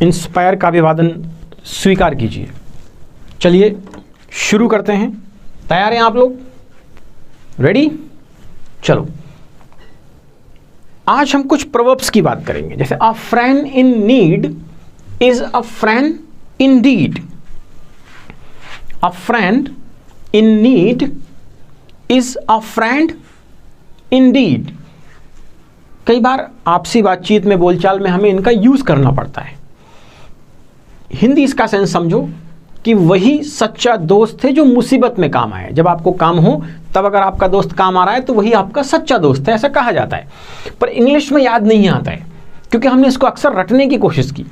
Inspire का अभिवादन स्वीकार कीजिए। चलिए शुरू करते हैं। तैयार हैं आप लोग? रेडी? चलो, आज हम कुछ प्रोवर्ब्स की बात करेंगे। जैसे अ friend in need is a friend Indeed. A friend in need is a friend Indeed. कई बार आपसी बातचीत में, बोलचाल में हमें इनका यूज करना पड़ता है। हिंदी इसका सेंस समझो कि वही सच्चा दोस्त है जो मुसीबत में काम आए। जब आपको काम हो तब अगर आपका दोस्त काम आ रहा है तो वही आपका सच्चा दोस्त है, ऐसा कहा जाता है। पर इंग्लिश में याद नहीं आता है क्योंकि हमने इसको अक्सर रटने की कोशिश की,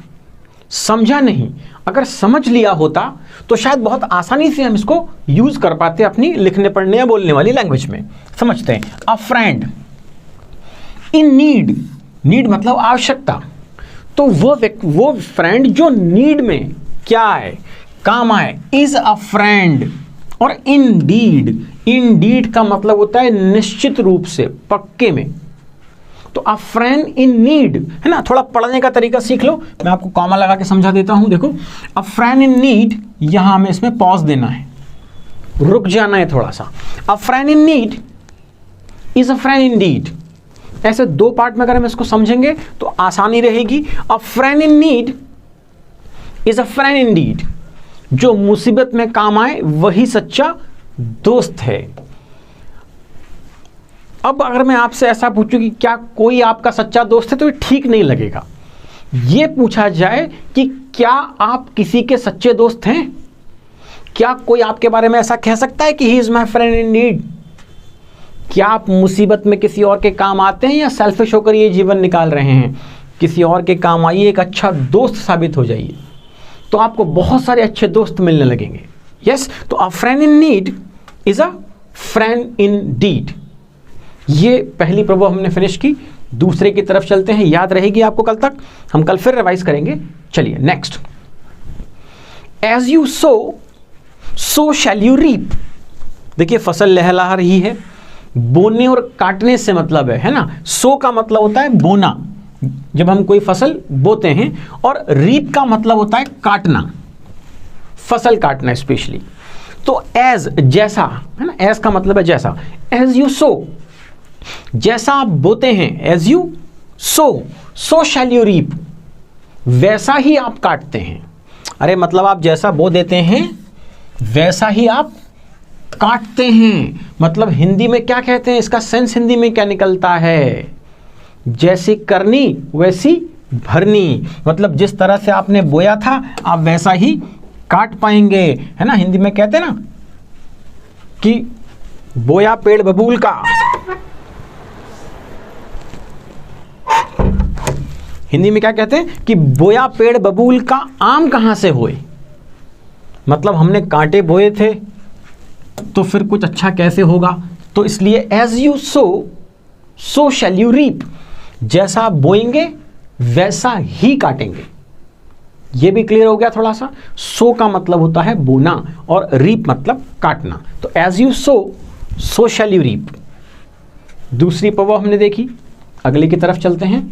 समझा नहीं। अगर समझ लिया होता तो शायद बहुत आसानी से हम इसको यूज कर पाते अपनी लिखने पढ़ने या बोलने वाली लैंग्वेज में। समझते हैं। अ फ्रेंड इन नीड, नीड मतलब आवश्यकता। तो वो फ्रेंड जो नीड में क्या है, काम आए, इज अ फ्रेंड। और इंडीड, इंडीड का मतलब होता है निश्चित रूप से, पक्के में। तो अ फ्रेंड इन नीड है ना। थोड़ा पढ़ने का तरीका सीख लो, मैं आपको कॉमा लगा के समझा देता हूं। देखो, अ फ्रेंड इन नीड, यहां हमें इसमें पॉज देना है, रुक जाना है थोड़ा सा। अ friend in need is a friend Indeed. ऐसे दो पार्ट में अगर हम इसको समझेंगे तो आसानी रहेगी। अ friend in need is a friend Indeed. जो मुसीबत में काम आए वही सच्चा दोस्त है। अब अगर मैं आपसे ऐसा पूछूं कि क्या कोई आपका सच्चा दोस्त है, तो ये ठीक नहीं लगेगा। ये पूछा जाए कि क्या आप किसी के सच्चे दोस्त हैं? क्या कोई आपके बारे में ऐसा कह सकता है कि he is my friend in need? क्या आप मुसीबत में किसी और के काम आते हैं या सेल्फिश होकर ये जीवन निकाल रहे हैं? किसी और के काम आइए, एक अच्छा दोस्त साबित हो जाइए, तो आपको बहुत सारे अच्छे दोस्त मिलने लगेंगे। यस, तो a friend in need is a friend in deed. ये पहली प्रभु हमने फिनिश की। दूसरे की तरफ चलते हैं, याद रहेगी आपको कल तक, हम कल फिर रिवाइज करेंगे। चलिए next. As you so shall you reap. देखिए, फसल लहला रही है। बोने और काटने से मतलब है ना। सो का मतलब होता है बोना, जब हम कोई फसल बोते हैं, और रीप का मतलब होता है काटना, फसल काटना स्पेशली। तो एज, जैसा है ना, एज का मतलब है जैसा। एज यू सो, जैसा आप बोते हैं, as you so shall you reap, वैसा ही आप काटते हैं। अरे मतलब आप जैसा बो देते हैं वैसा ही आप काटते हैं। मतलब हिंदी में क्या कहते हैं, इसका सेंस हिंदी में क्या निकलता है? जैसी करनी वैसी भरनी। मतलब जिस तरह से आपने बोया था आप वैसा ही काट पाएंगे, है ना। हिंदी में कहते हैं ना कि बोया पेड़ बबूल का। हिंदी में क्या कहते हैं कि बोया पेड़ बबूल का, आम कहां से होए। मतलब हमने कांटे बोए थे तो फिर कुछ अच्छा कैसे होगा। तो इसलिए as you so shall you reap. जैसा आप बोएंगे वैसा ही काटेंगे। यह भी क्लियर हो गया थोड़ा सा। सो का मतलब होता है बोना और रीप मतलब काटना। तो as you so shall you reap. दूसरी प्रभाव हमने देखी, अगले की तरफ चलते हैं।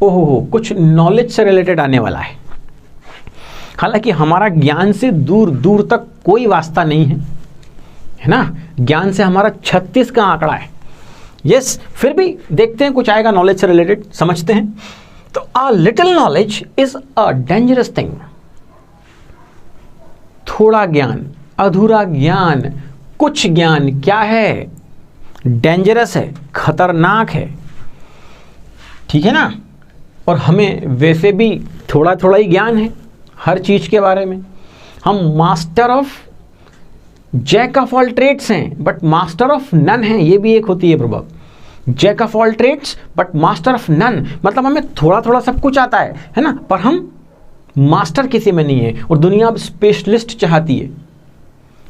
ओहो, कुछ नॉलेज से रिलेटेड आने वाला है। हालांकि हमारा ज्ञान से दूर दूर तक कोई वास्ता नहीं है ना। ज्ञान से हमारा 36 का आंकड़ा है। यस, फिर भी देखते हैं कुछ आएगा नॉलेज से रिलेटेड, समझते हैं। तो अ little knowledge is a dangerous thing. थोड़ा ज्ञान, अधूरा ज्ञान, कुछ ज्ञान क्या है? डेंजरस है, खतरनाक है। ठीक है ना। और हमें वैसे भी थोड़ा थोड़ा ही ज्ञान है हर चीज के बारे में। हम master of jack of all trades हैं बट मास्टर ऑफ नन हैं। ये भी एक होती है प्रभाव। Jack of all trades but master of none, मतलब हमें थोड़ा थोड़ा सब कुछ आता है ना, पर हम मास्टर किसी में नहीं है। और दुनिया अब स्पेशलिस्ट चाहती है।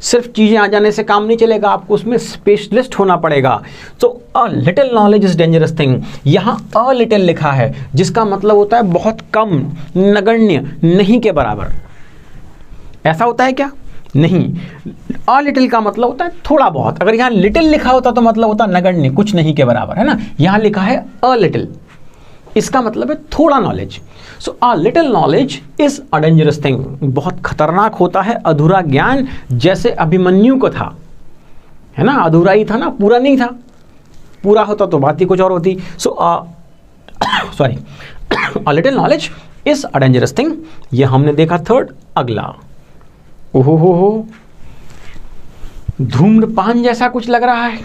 सिर्फ चीजें आ जाने से काम नहीं चलेगा, आपको उसमें स्पेशलिस्ट होना पड़ेगा। तो अ little knowledge is dangerous thing. यहां अ लिटिल लिखा है जिसका मतलब होता है बहुत कम, नगण्य, नहीं के बराबर। ऐसा होता है क्या? नहीं। अ लिटिल का मतलब होता है थोड़ा बहुत। अगर यहां लिटिल लिखा होता तो मतलब होता नगण्य, कुछ नहीं के बराबर, है ना। यहां लिखा है अ लिटिल इसका मतलब है थोड़ा knowledge. So a little knowledge is a dangerous thing, बहुत खतरनाक होता है अधूरा ज्ञान, जैसे अभिमन्यु को था, है ना, अधूरा ही था ना, पूरा नहीं था, पूरा होता तो बात ही कुछ और होती। So sorry, a little knowledge is a dangerous thing, ये हमने देखा थर्ड। अगला, ओहो हो, धूम्रपान जैसा कुछ लग रहा है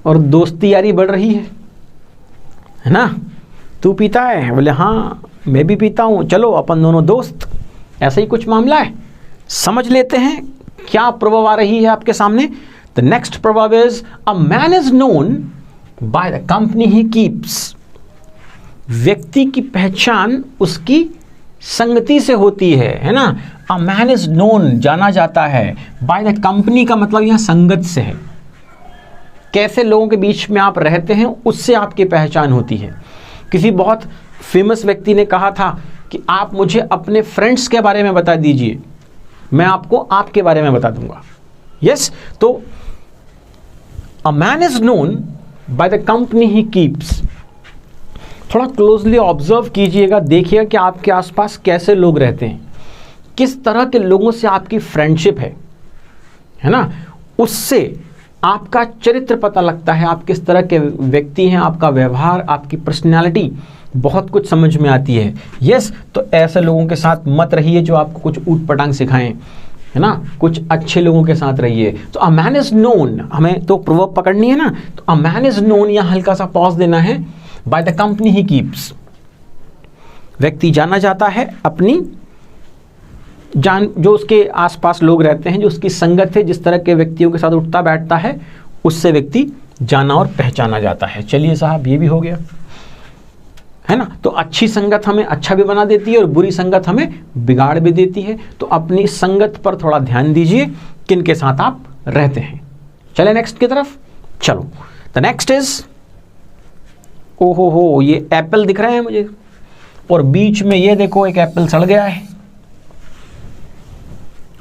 और दोस्ती यारी बढ़ रही है ना, तू पीता है, बोले हाँ मैं भी पीता हूँ, चलो अपन दोनों दोस्त, ऐसा ही कुछ मामला है। समझ लेते हैं क्या प्रभाव आ रही है आपके सामने। द नेक्स्ट प्रभाव is a man is known by the company he keeps, व्यक्ति की पहचान उसकी संगति से होती है ना। अ मैन इज नोन, जाना जाता है, बाय द कंपनी का मतलब यहां संगत से है, कैसे लोगों के बीच में आप रहते हैं उससे आपकी पहचान होती है। किसी बहुत फेमस व्यक्ति ने कहा था कि आप मुझे अपने फ्रेंड्स के बारे में बता दीजिए, मैं आपको आपके बारे में बता दूंगा। यस, तो अ man is known by the company he keeps. थोड़ा क्लोजली ऑब्जर्व कीजिएगा, देखिएगा कि आपके आसपास कैसे लोग रहते हैं, किस तरह के लोगों से आपकी फ्रेंडशिप है ना, उससे आपका चरित्र पता लगता है, आप किस तरह के व्यक्ति हैं, आपका व्यवहार, आपकी पर्सनैलिटी बहुत कुछ समझ में आती है। यस, तो ऐसे लोगों के साथ मत रहिए जो आपको कुछ ऊट पटांग सिखाएं, है ना, कुछ अच्छे लोगों के साथ रहिए। तो अ मैन इज नोन, हमें तो प्रवर्ब पकड़नी है ना, तो अ मैन इज नोन, यहाँ हल्का सा पॉज देना है, bye the company he keeps, व्यक्ति जाना जाता है अपनी जान, जो उसके आसपास लोग रहते हैं, जो उसकी संगत है, जिस तरह के व्यक्तियों के साथ उठता बैठता है, उससे व्यक्ति जाना और पहचाना जाता है। चलिए साहब, ये भी हो गया, है ना। तो अच्छी संगत हमें अच्छा भी बना देती है और बुरी संगत हमें बिगाड़ भी देती है। तो अपनी संगत पर थोड़ा ध्यान दीजिए, किन के साथ आप रहते हैं। चले नेक्स्ट की तरफ, चलो। द नेक्स्ट इज, ओहो हो, ये एप्पल दिख रहे हैं मुझे, और बीच में ये देखो एक एप्पल सड़ गया है।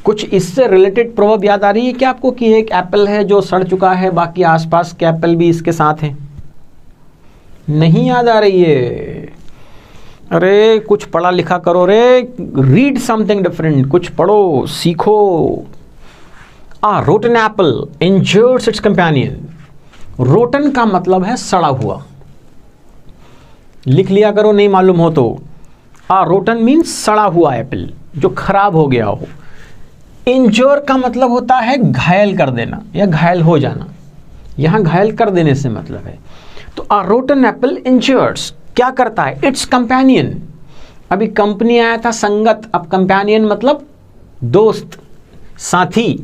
कुछ इससे रिलेटेड प्रॉब्लम याद आ रही है क्या आपको कि एक एप्पल है जो सड़ चुका है, बाकी आसपास के एप्पल भी इसके साथ हैं? नहीं याद आ रही है? अरे कुछ पढ़ा लिखा करो रे, रीड समथिंग डिफरेंट, कुछ पढ़ो, सीखो। Rotten apple injures its companion. Rotten का मतलब है सड़ा हुआ, लिख लिया करो नहीं मालूम हो तो। रोटन मीन्स सड़ा हुआ एप्पल, जो खराब हो गया हो। इंजोर का मतलब होता है घायल कर देना या घायल हो जाना, यहां घायल कर देने से मतलब है। तो अ रोटन एप्पल इंजर्स क्या करता है? It's companion. अभी कंपनी आया था संगत, अब कंपेनियन मतलब दोस्त, साथी।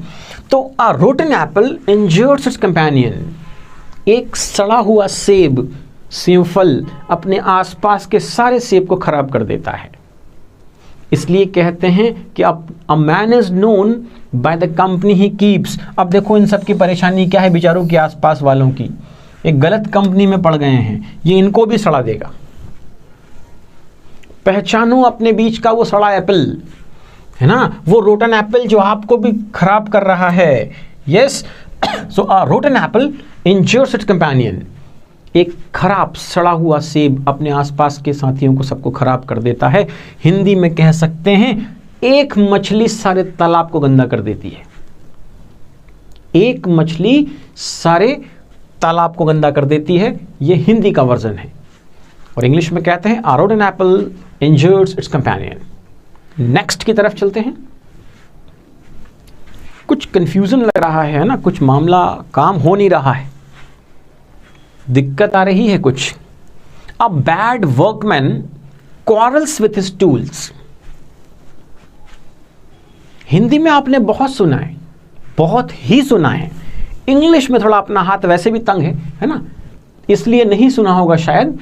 तो a rotten apple injures its companion. एक सड़ा हुआ सेब, सेबफल अपने आसपास के सारे सेब को खराब कर देता है। इसलिए कहते हैं कि अब अ man is known by the company he keeps. अब देखो इन सब की परेशानी क्या है बेचारों के आसपास वालों की, एक गलत कंपनी में पड़ गए हैं, ये इनको भी सड़ा देगा। पहचानो अपने बीच का वो सड़ा एप्पल, है ना, वो रोटन एप्पल जो आपको भी खराब कर रहा है। यस, सो अ rotten apple injures its companion. एक खराब सड़ा हुआ सेब अपने आसपास के साथियों को सबको खराब कर देता है। हिंदी में कह सकते हैं एक मछली सारे तालाब को गंदा कर देती है। एक मछली सारे तालाब को गंदा कर देती है, ये हिंदी का वर्जन है। और इंग्लिश में कहते हैं a rotten apple injures its companion. Next की तरफ चलते हैं। कुछ कंफ्यूजन लग रहा है ना, कुछ मामला काम हो नहीं रहा है, दिक्कत आ रही है कुछ। अ bad workman quarrels with his tools. Hindi में आपने बहुत सुना है, बहुत ही सुना है। इंग्लिश में थोड़ा अपना हाथ वैसे भी तंग है ना, इसलिए नहीं सुना होगा शायद।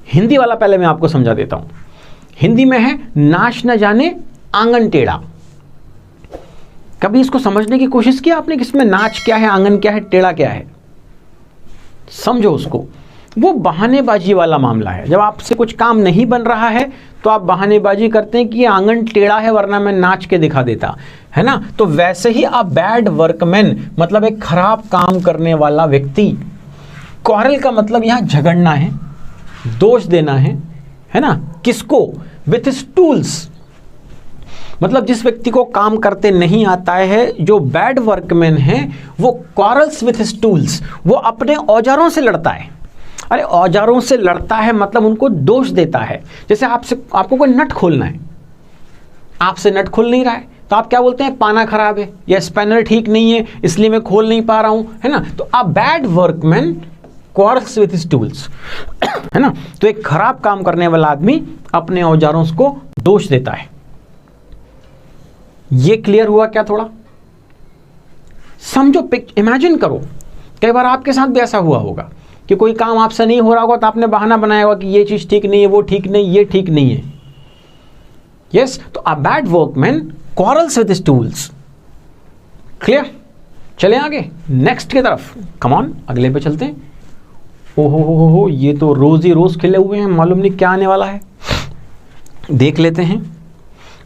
हिंदी वाला पहले मैं आपको समझा देता हूं। हिंदी में है नाच न जाने आंगन टेढ़ा। कभी इसको समझने की कोशिश किया आपने कि इसमें नाच क्या है, आंगन क्या है, टेढ़ा क्या है? समझो उसको। वो बहानेबाजी वाला मामला है। जब आपसे कुछ काम नहीं बन रहा है तो आप बहानेबाजी करते हैं कि ये आंगन टेढ़ा है वरना मैं नाच के दिखा देता, है ना। तो वैसे ही अ बैड वर्कमैन मतलब एक खराब काम करने वाला व्यक्ति। क्वारल का मतलब यहां झगड़ना है, दोष देना है ना, किसको? With his tools. मतलब जिस व्यक्ति को काम करते नहीं आता है, जो बैड वर्कमैन है, वो क्वारल्स विथ हिज टूल्स, वो अपने औजारों से लड़ता है। अरे औजारों से लड़ता है मतलब उनको दोष देता है। जैसे आपको कोई नट खोलना है, आपसे नट खुल नहीं रहा है, तो आप क्या बोलते हैं? पाना खराब है या स्पैनर ठीक नहीं है इसलिए मैं खोल नहीं पा रहा हूं, है ना। तो अ bad workman quarrels with his tools, है ना। तो एक खराब काम करने वाला आदमी अपने औजारों को दोष देता है। ये क्लियर हुआ क्या? थोड़ा समझो, इमेजिन करो, कई बार आपके साथ भी ऐसा हुआ होगा कि कोई काम आपसे नहीं हो रहा होगा तो आपने बहाना बनाया होगा कि ये चीज ठीक नहीं है, वो ठीक नहीं, ये ठीक नहीं है। यस, तो अ bad workman quarrels with his tools. Clear? चले आगे नेक्स्ट की तरफ, कम ऑन, अगले पे चलते हैं। ओहो हो, ये तो रोज ही रोज खिले हुए हैं, मालूम नहीं क्या आने वाला है। देख लेते हैं।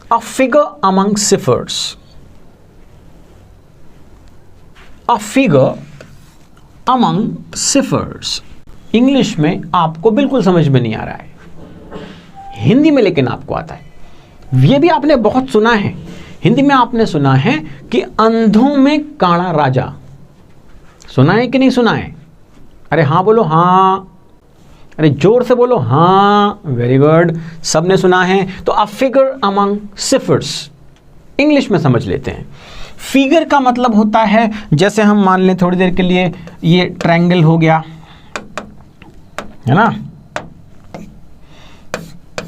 A figure among ciphers. A figure among ciphers. English में आपको बिल्कुल समझ में नहीं आ रहा है, हिंदी में लेकिन आपको आता है। ये भी आपने बहुत सुना है, हिंदी में आपने सुना है कि अंधों में काणा राजा। सुना है कि नहीं सुना है? अरे हाँ बोलो, हाँ। अरे जोर से बोलो, हाँ। वेरी गुड, सबने सुना है। तो अ फिगर अमंग सिफर्स, इंग्लिश में समझ लेते हैं। फिगर का मतलब होता है, जैसे हम मान लें थोड़ी देर के लिए, ये ट्रायंगल हो गया, है ना।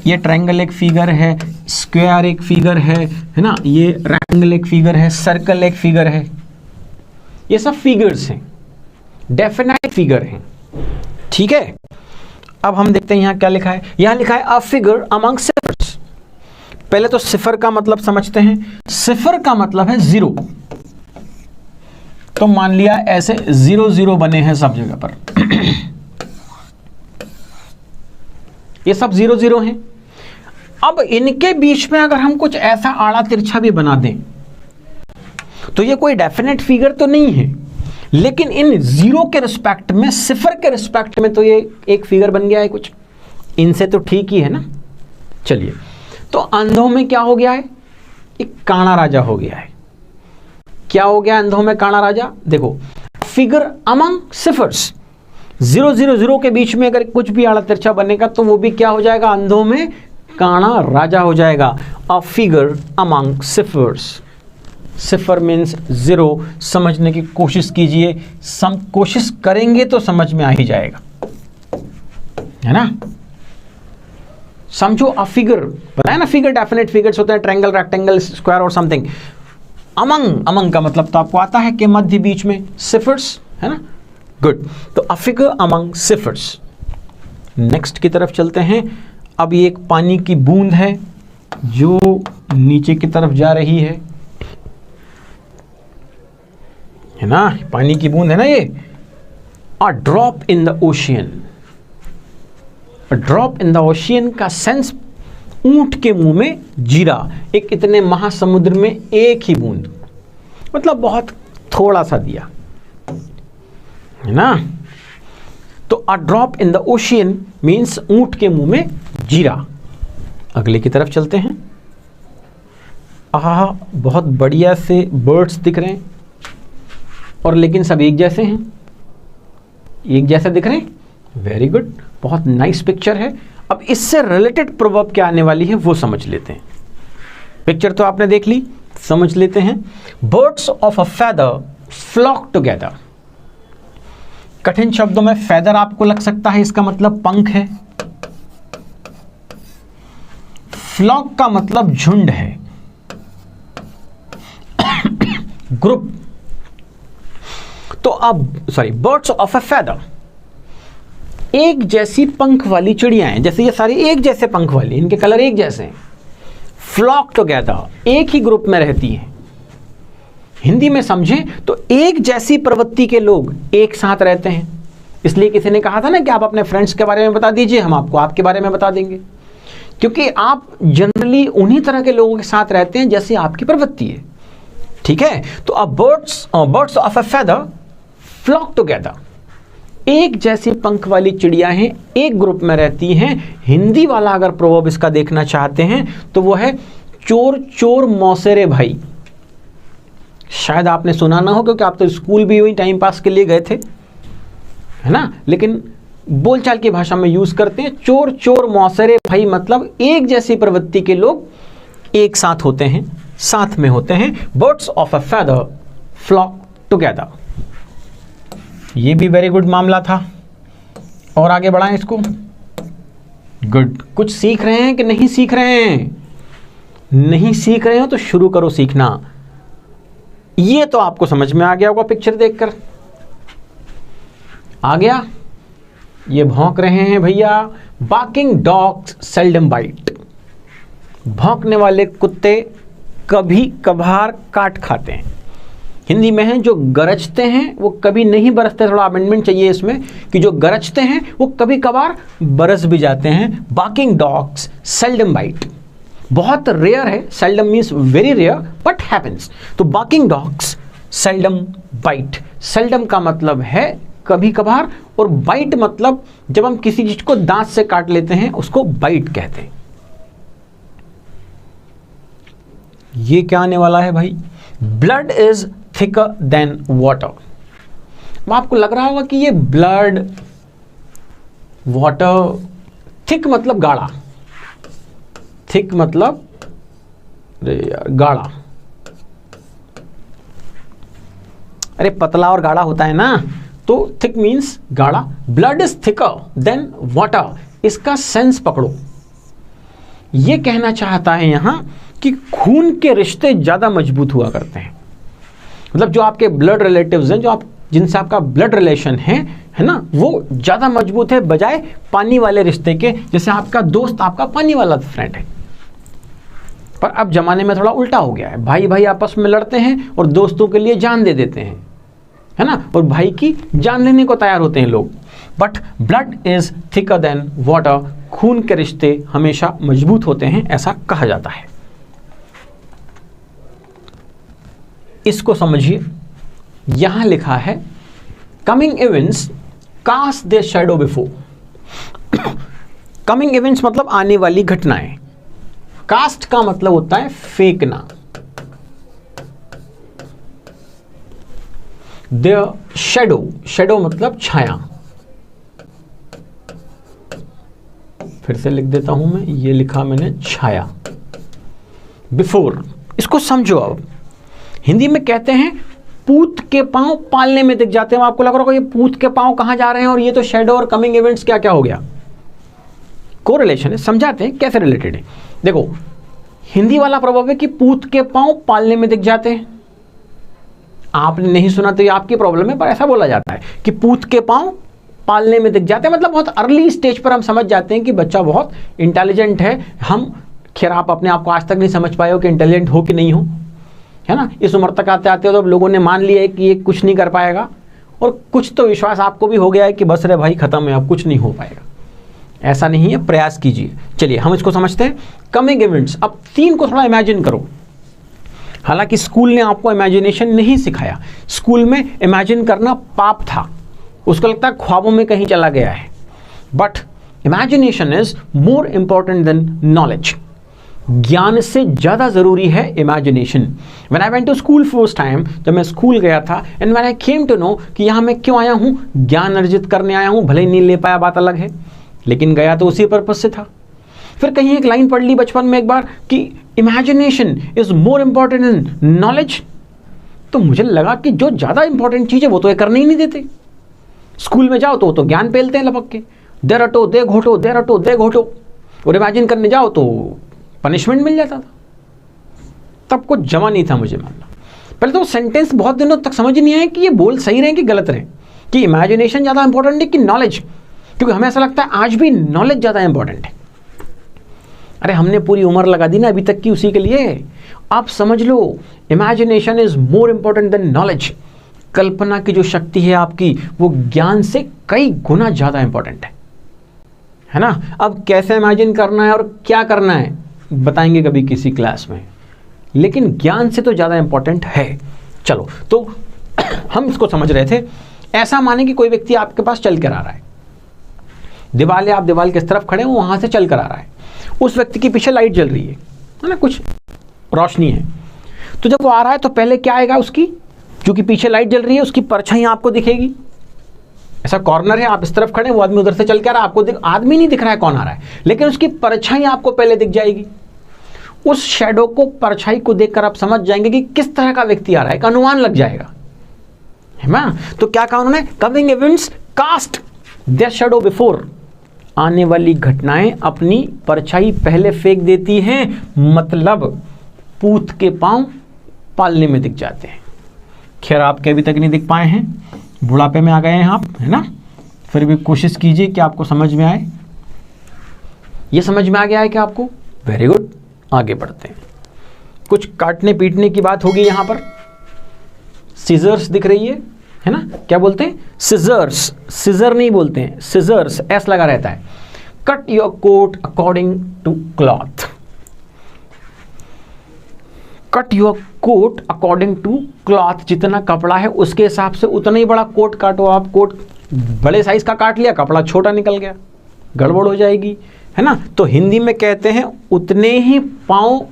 ये ट्रायंगल एक फिगर है, स्क्वायर एक फिगर है ना। ये रेक्टेंगल एक फिगर है, सर्कल एक फिगर है। ये सब फिगर्स हैं, डेफिनाइट फिगर हैं, ठीक है। अब हम देखते हैं यहां क्या लिखा है। यहां लिखा है अ फिगर अमंग सिफर्स। पहले तो सिफर का मतलब समझते हैं। सिफर का मतलब है जीरो। तो मान लिया ऐसे 0 0 बने हैं सब जगह पर। ये सब 0 0 हैं। अब इनके बीच में अगर हम कुछ ऐसा आड़ा तिरछा भी बना दें तो ये कोई डेफिनेट फिगर तो नहीं है, लेकिन इन जीरो के रिस्पेक्ट में, सिफर के रिस्पेक्ट में तो ये एक फिगर बन गया है कुछ। इनसे तो ठीक ही है ना। चलिए, तो अंधों में क्या हो गया है? एक काणा राजा हो गया है। क्या हो गया अंधों में काणा राजा? देखो, फिगर अमंग सिफर्स, 0 0 0 के बीच में अगर कुछ भी आड़ा तिरछा बनेगा तो वो भी क्या हो जाएगा? अंधों में काणा राजा हो जाएगा। A figure among ciphers. Cipher means 0। समझने की कोशिश कीजिए, कोशिश करेंगे तो समझ में आ ही जाएगा, है ना। समझो अ फिगर, पता है ना, फिगर डेफिनेट फिगर्स होते हैं, ट्रायंगल, रेक्टेंगल, स्क्वायर और समथिंग। अमंग का मतलब तो आपको आता है कि मध्य, बीच में, सिफर्स, है ना। गुड, तो अ फिगर अमंग सिफर्स। नेक्स्ट की तरफ चलते हैं। अब ये एक पानी की बूंद है जो नीचे की तरफ जा रही है ना। पानी की बूंद है ना ये। अ drop in the ocean. A drop in the ocean का सेंस ऊंट के मुंह में जीरा। एक इतने महासमुद्र में एक ही बूंद, मतलब बहुत थोड़ा सा दिया, है ना। तो अ drop in the ocean means ऊंट के मुंह में जीरा। अगले की तरफ चलते हैं। आहा, बहुत बढ़िया से बर्ड्स दिख रहे हैं, और लेकिन सब एक जैसे हैं, एक जैसे दिख रहे हैं। वेरी गुड, बहुत नाइस पिक्चर है। अब इससे रिलेटेड प्रोवर्ब क्या आने वाली है वो समझ लेते हैं। पिक्चर तो आपने देख ली, समझ लेते हैं। Birds of a feather flock together. कठिन शब्दों में फेदर आपको लग सकता है, इसका मतलब पंख है। फ्लॉक का मतलब झुंड है, ग्रुप। तो अब बर्ड्स ऑफ अ फेदर, एक जैसी पंख वाली चिड़िया हैं। जैसे ये सारी एक जैसे पंख वाली, इनके कलर एक जैसे हैं। फ्लॉक टुगेदर, एक ही ग्रुप में रहती हैं। हिंदी में समझें तो एक जैसी प्रवृत्ति के लोग एक साथ रहते हैं। इसलिए किसी ने कहा था ना कि आप अपने फ्रेंड्स के बारे में बता दीजिए, हम आपको आपके बारे में बता देंगे, क्योंकि आप जनरली उन्हीं तरह के लोगों के साथ रहते हैं जैसी आपकी प्रवृत्ति है, ठीक है। तो अब birds of a feather flock together, एक जैसी पंख वाली चिड़िया हैं, एक ग्रुप में रहती हैं। हिंदी वाला अगर प्रवर्ब इसका देखना चाहते हैं तो वो है चोर चोर मौसेरे भाई। शायद आपने सुना ना हो क्योंकि आप तो स्कूल भी वही टाइम पास के लिए गए थे, है ना, लेकिन बोलचाल की भाषा में यूज करते हैं चोर चोर मौसेरे भाई, मतलब एक जैसी प्रवृत्ति के लोग एक साथ होते हैं, साथ में होते हैं। Birds of a feather flock together. ये भी वेरी गुड मामला था। और आगे बढ़ाएं इसको। गुड। कुछ सीख रहे हैं कि नहीं सीख रहे हैं? नहीं सीख रहे हो तो शुरू करो सीखना। ये तो आपको समझ में आ गया होगा पिक्चर देखकर। आ गया? ये भौंक रहे हैं भैया। Barking dogs seldom bite. भौंकने वाले कुत्ते कभी कभार काट खाते हैं। हिंदी में है जो गरजते हैं वो कभी नहीं बरसते। थोड़ा अमेंडमेंट चाहिए इसमें कि जो गरजते हैं वो कभी कभार बरस भी जाते हैं। Barking dogs seldom bite. बहुत रेयर है, seldom means very rare but happens. तो barking dogs seldom bite. Seldom का मतलब है कभी कभार, और बाइट मतलब जब हम किसी चीज को दांत से काट लेते हैं उसको बाइट कहते हैं। ये क्या आने वाला है भाई? Blood is thicker than water. अब आपको लग रहा होगा कि ये ब्लड, वाटर, थिक मतलब गाढ़ा, थिक मतलब गाढ़ा। अरे पतला और गाढ़ा होता है ना, तो थिक मीन्स गाढ़ा। Blood is thicker than water, इसका सेंस पकड़ो। ये कहना चाहता है यहां कि खून के रिश्ते ज्यादा मजबूत हुआ करते हैं। मतलब जो आपके ब्लड रिलेटिव्स हैं, जो आप जिनसे आपका ब्लड रिलेशन है ना, वो ज्यादा मजबूत है बजाय पानी वाले रिश्ते के। जैसे आपका दोस्त आपका पानी वाला फ्रेंड है। पर अब जमाने में थोड़ा उल्टा हो गया है। भाई भाई आपस में लड़ते हैं और दोस्तों के लिए जान दे देते हैं, है ना, और भाई की जान लेने को तैयार होते हैं लोग। But blood is thicker than water. खून के रिश्ते हमेशा मजबूत होते हैं, ऐसा कहा जाता है। इसको समझिए। यहां लिखा है coming events cast their shadow before. Coming events मतलब आने वाली घटनाएं। कास्ट का मतलब होता है फेंकना। देयर शैडो, शैडो मतलब छाया। फिर से लिख देता हूं मैं, ये लिखा मैंने छाया। बिफोर, इसको समझो। अब हिंदी में कहते हैं पूत के पांव पालने में दिख जाते हैं। आपको लग रहा होगा ये पूत के पांव कहां जा रहे हैं और ये तो शैडो और कमिंग इवेंट्स क्या क्या हो गया। कोरिलेशन है, समझाते हैं कैसे रिलेटेड है। देखो हिंदी वाला प्रभाव है कि पूत के पांव पालने में दिख जाते हैं। आपने नहीं सुना तो ये आपकी प्रॉब्लम है, पर ऐसा बोला जाता है कि पूत के पांव पालने में दिख जाते हैं। मतलब बहुत अर्ली स्टेज पर हम समझ जाते हैं कि बच्चा बहुत इंटेलिजेंट है। हम खैर आप अपने आप को आज तक नहीं समझ पाए हो कि इंटेलिजेंट हो कि नहीं हो, है ना। इस उम्र तक आते आते तो लोगों ने मान लिया है कि ये कुछ नहीं कर पाएगा, और कुछ तो विश्वास आपको भी हो गया है कि बस रे भाई खत्म है, अब कुछ नहीं हो पाएगा। ऐसा नहीं है, प्रयास कीजिए। चलिए हम इसको समझते हैं। Coming events. अब 3 को थोड़ा इमेजिन करो। हालांकि स्कूल ने आपको इमेजिनेशन नहीं सिखाया। स्कूल में इमेजिन करना पाप था, उसको लगता है ख्वाबों में कहीं चला गया है। But imagination is more important than knowledge. ज्ञान से ज़्यादा ज़रूरी है imagination. When I went to school first time, जब मैं स्कूल गया था, and when I came to know कि यहाँ मैं क्यों आया हूँ, ज्ञान अर्जित करने आया हूँ। भले ही नहीं ले पाया, बात अलग है, लेकिन गया तो उसी पर्पज से था। फिर कहीं एक लाइन पढ़ ली बचपन में एक बार कि imagination is more important than knowledge. तो मुझे लगा कि जो ज़्यादा इंपॉर्टेंट चीज़ है वो तो ये करने ही नहीं देते। स्कूल में जाओ तो ज्ञान पेलते हैं लपक के, दे रटो दे घोटो, दे रटो दे घोटो। और इमेजिन करने जाओ तो पनिशमेंट मिल जाता था। तब कुछ जमा नहीं था मुझे मानना। पहले तो सेंटेंस बहुत दिनों तक समझ नहीं आया कि ये बोल सही रहे कि गलत रहे, कि इमेजिनेशन ज़्यादा इंपॉर्टेंट है कि नॉलेज। क्योंकि हमें ऐसा लगता है आज भी नॉलेज ज़्यादा इंपॉर्टेंट है। अरे हमने पूरी उम्र लगा दी ना अभी तक की उसी के लिए। आप समझ लो, imagination is more important than knowledge. कल्पना की जो शक्ति है आपकी, वो ज्ञान से कई गुना ज़्यादा इंपॉर्टेंट है ना। अब कैसे इमेजिन करना है और क्या करना है बताएंगे कभी किसी क्लास में, लेकिन ज्ञान से तो ज़्यादा इंपॉर्टेंट है। चलो तो हम इसको समझ रहे थे। ऐसा माने कि कोई व्यक्ति आपके पास चल कर आ रहा है, दीवार है, आप दीवार की तरफ खड़े हो, वहां से चल कर आ रहा है, उस व्यक्ति के पीछे लाइट जल रही है ना, कुछ रोशनी है। तो जब वो आ रहा है तो पहले क्या आएगा, उसकी, क्योंकि पीछे लाइट जल रही है, उसकी परछाई आपको दिखेगी। ऐसा कॉर्नर है, आप इस तरफ खड़े, वो आदमी उधर से चल के आ रहा है, आपको आदमी नहीं दिख रहा है कौन आ रहा है, लेकिन उसकी परछाई आपको पहले दिख जाएगी। उस शैडो को, परछाई को देखकर आप समझ जाएंगे कि किस तरह का व्यक्ति आ रहा है, एक अनुमान लग जाएगा, है ना। तो क्या कहा उन्होंने, coming events cast their shadow before, आने वाली घटनाएं अपनी परछाई पहले फेंक देती हैं, मतलब पूत के पांव पालने में दिख जाते हैं। खैर आपके अभी तक नहीं दिख पाए हैं, बुढ़ापे में आ गए हैं आप, है ना, फिर भी कोशिश कीजिए कि आपको समझ में आए। ये समझ में आ गया है कि आपको, वेरी गुड। आगे बढ़ते हैं, कुछ काटने पीटने की बात होगी यहाँ पर। सीजर्स दिख रही है ना, क्या बोलते हैं, सिजर्स, सिजर नहीं बोलते हैं, सिजर्स, एस लगा रहता है। Cut your coat according to cloth, cut your coat according to cloth, जितना कपड़ा है उसके हिसाब से उतना ही बड़ा कोट काटो आप। कोट बड़े साइज का काट लिया, कपड़ा छोटा निकल गया, गड़बड़ हो जाएगी, है ना। तो हिंदी में कहते हैं उतने ही पांव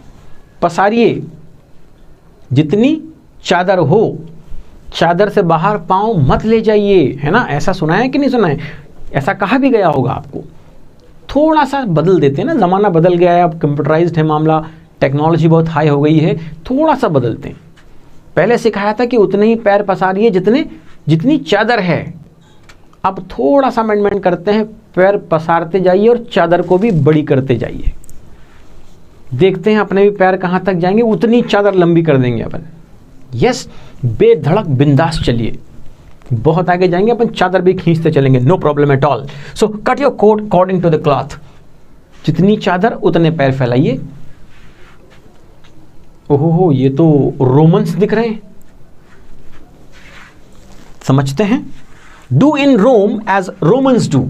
पसारिए जितनी चादर हो, चादर से बाहर पांव मत ले जाइए, है ना। ऐसा सुना है कि नहीं सुना है, ऐसा कहा भी गया होगा आपको। थोड़ा सा बदल देते हैं ना, ज़माना बदल गया है, अब कंप्यूटराइज्ड है मामला, टेक्नोलॉजी बहुत हाई हो गई है, थोड़ा सा बदलते हैं। पहले सिखाया था कि उतने ही पैर पसारिए जितनी चादर है, अब थोड़ा सा अमेंडमेंट करते हैं, पैर पसारते जाइए और चादर को भी बड़ी करते जाइए। देखते हैं अपने भी पैर कहाँ तक जाएंगे, उतनी चादर लंबी कर देंगे अपन। यस, बेधड़क बिंदास चलिए, बहुत आगे जाएंगे अपन, चादर भी खींचते चलेंगे, no problem at all. So cut your coat according to the cloth, जितनी चादर उतने पैर फैलाइए। ओहो, ये तो रोमन्स दिख रहे हैं, समझते हैं। Do in Rome as Romans do.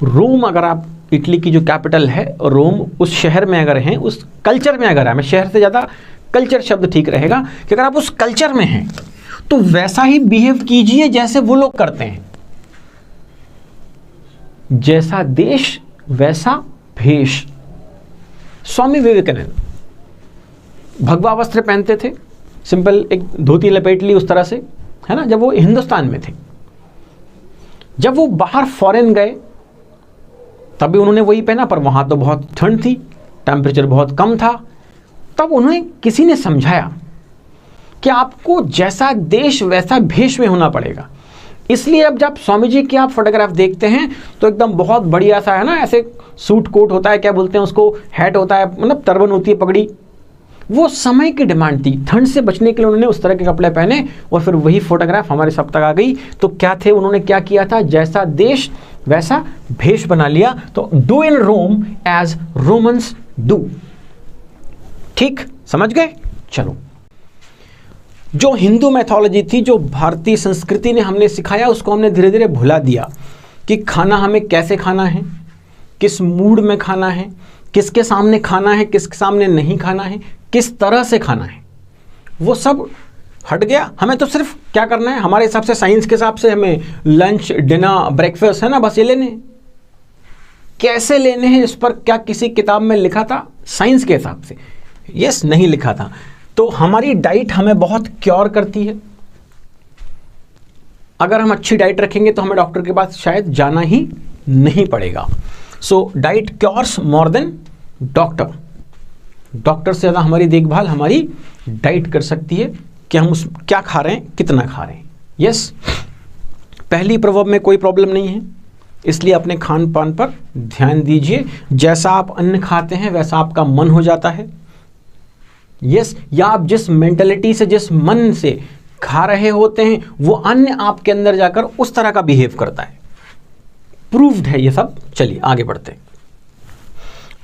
Rome, अगर आप इटली की जो कैपिटल है रोम, उस शहर में अगर हैं, उस कल्चर में अगर है, मैं शहर से ज़्यादा कल्चर शब्द ठीक रहेगा, कि अगर आप उस कल्चर में हैं तो वैसा ही बिहेव कीजिए जैसे वो लोग करते हैं। जैसा देश वैसा भेष। स्वामी विवेकानंद भगवा वस्त्र पहनते थे, सिंपल एक धोती लपेट ली उस तरह से, है ना, जब वो हिंदुस्तान में थे। जब वो बाहर फॉरेन गए तभी उन्होंने वही पहना, पर वहां तो बहुत ठंड थी, टेम्परेचर बहुत कम था। तब उन्हें किसी ने समझाया कि आपको जैसा देश वैसा भेष में होना पड़ेगा। इसलिए अब जब स्वामी जी की आप फोटोग्राफ देखते हैं तो एकदम बहुत बढ़िया सा, है ना, ऐसे सूट कोट होता है, क्या बोलते हैं उसको, हैट होता है, मतलब टर्बन होती है, पगड़ी। वो समय की डिमांड थी, ठंड से बचने के लिए उन्होंने उस तरह के कपड़े पहने और फिर वही फोटोग्राफ हमारे सब तक आ गई। तो क्या थे, उन्होंने क्या किया था, जैसा देश वैसा भेष बना लिया। तो do in Rome as Romans do. ठीक, समझ गए। चलो, जो हिंदू मैथोलॉजी थी, जो भारतीय संस्कृति ने हमने सिखाया, उसको हमने धीरे धीरे भुला दिया कि खाना हमें कैसे खाना है, किस मूड में खाना है, किसके सामने खाना है, किसके सामने नहीं खाना है, किस तरह से खाना है, वो सब हट गया। हमें तो सिर्फ क्या करना है, हमारे हिसाब से, साइंस के हिसाब से हमें लंच, डिनर, ब्रेकफास्ट, है ना, बस ये लेने। कैसे लेने हैं, इस पर क्या किसी किताब में लिखा था साइंस के हिसाब से? यस, नहीं लिखा था। तो हमारी डाइट हमें बहुत क्योर करती है। अगर हम अच्छी डाइट रखेंगे तो हमें डॉक्टर के पास शायद जाना ही नहीं पड़ेगा। So diet cures more than doctor. Doctor से ज़्यादा हमारी देखभाल हमारी डाइट कर सकती है कि हम उस क्या खा रहे हैं, कितना खा रहे हैं। यस, पहली प्रवर्ब में कोई प्रॉब्लम नहीं है, इसलिए अपने खान पान पर ध्यान दीजिए। जैसा आप अन्न खाते हैं वैसा आपका मन हो जाता है। यस, या आप जिस मेंटलिटी से, जिस मन से खा रहे होते हैं, वो अन्न आपके अंदर जाकर उस तरह का बिहेव करता है। प्रूव्ड है ये सब। चलिए आगे बढ़ते हैं।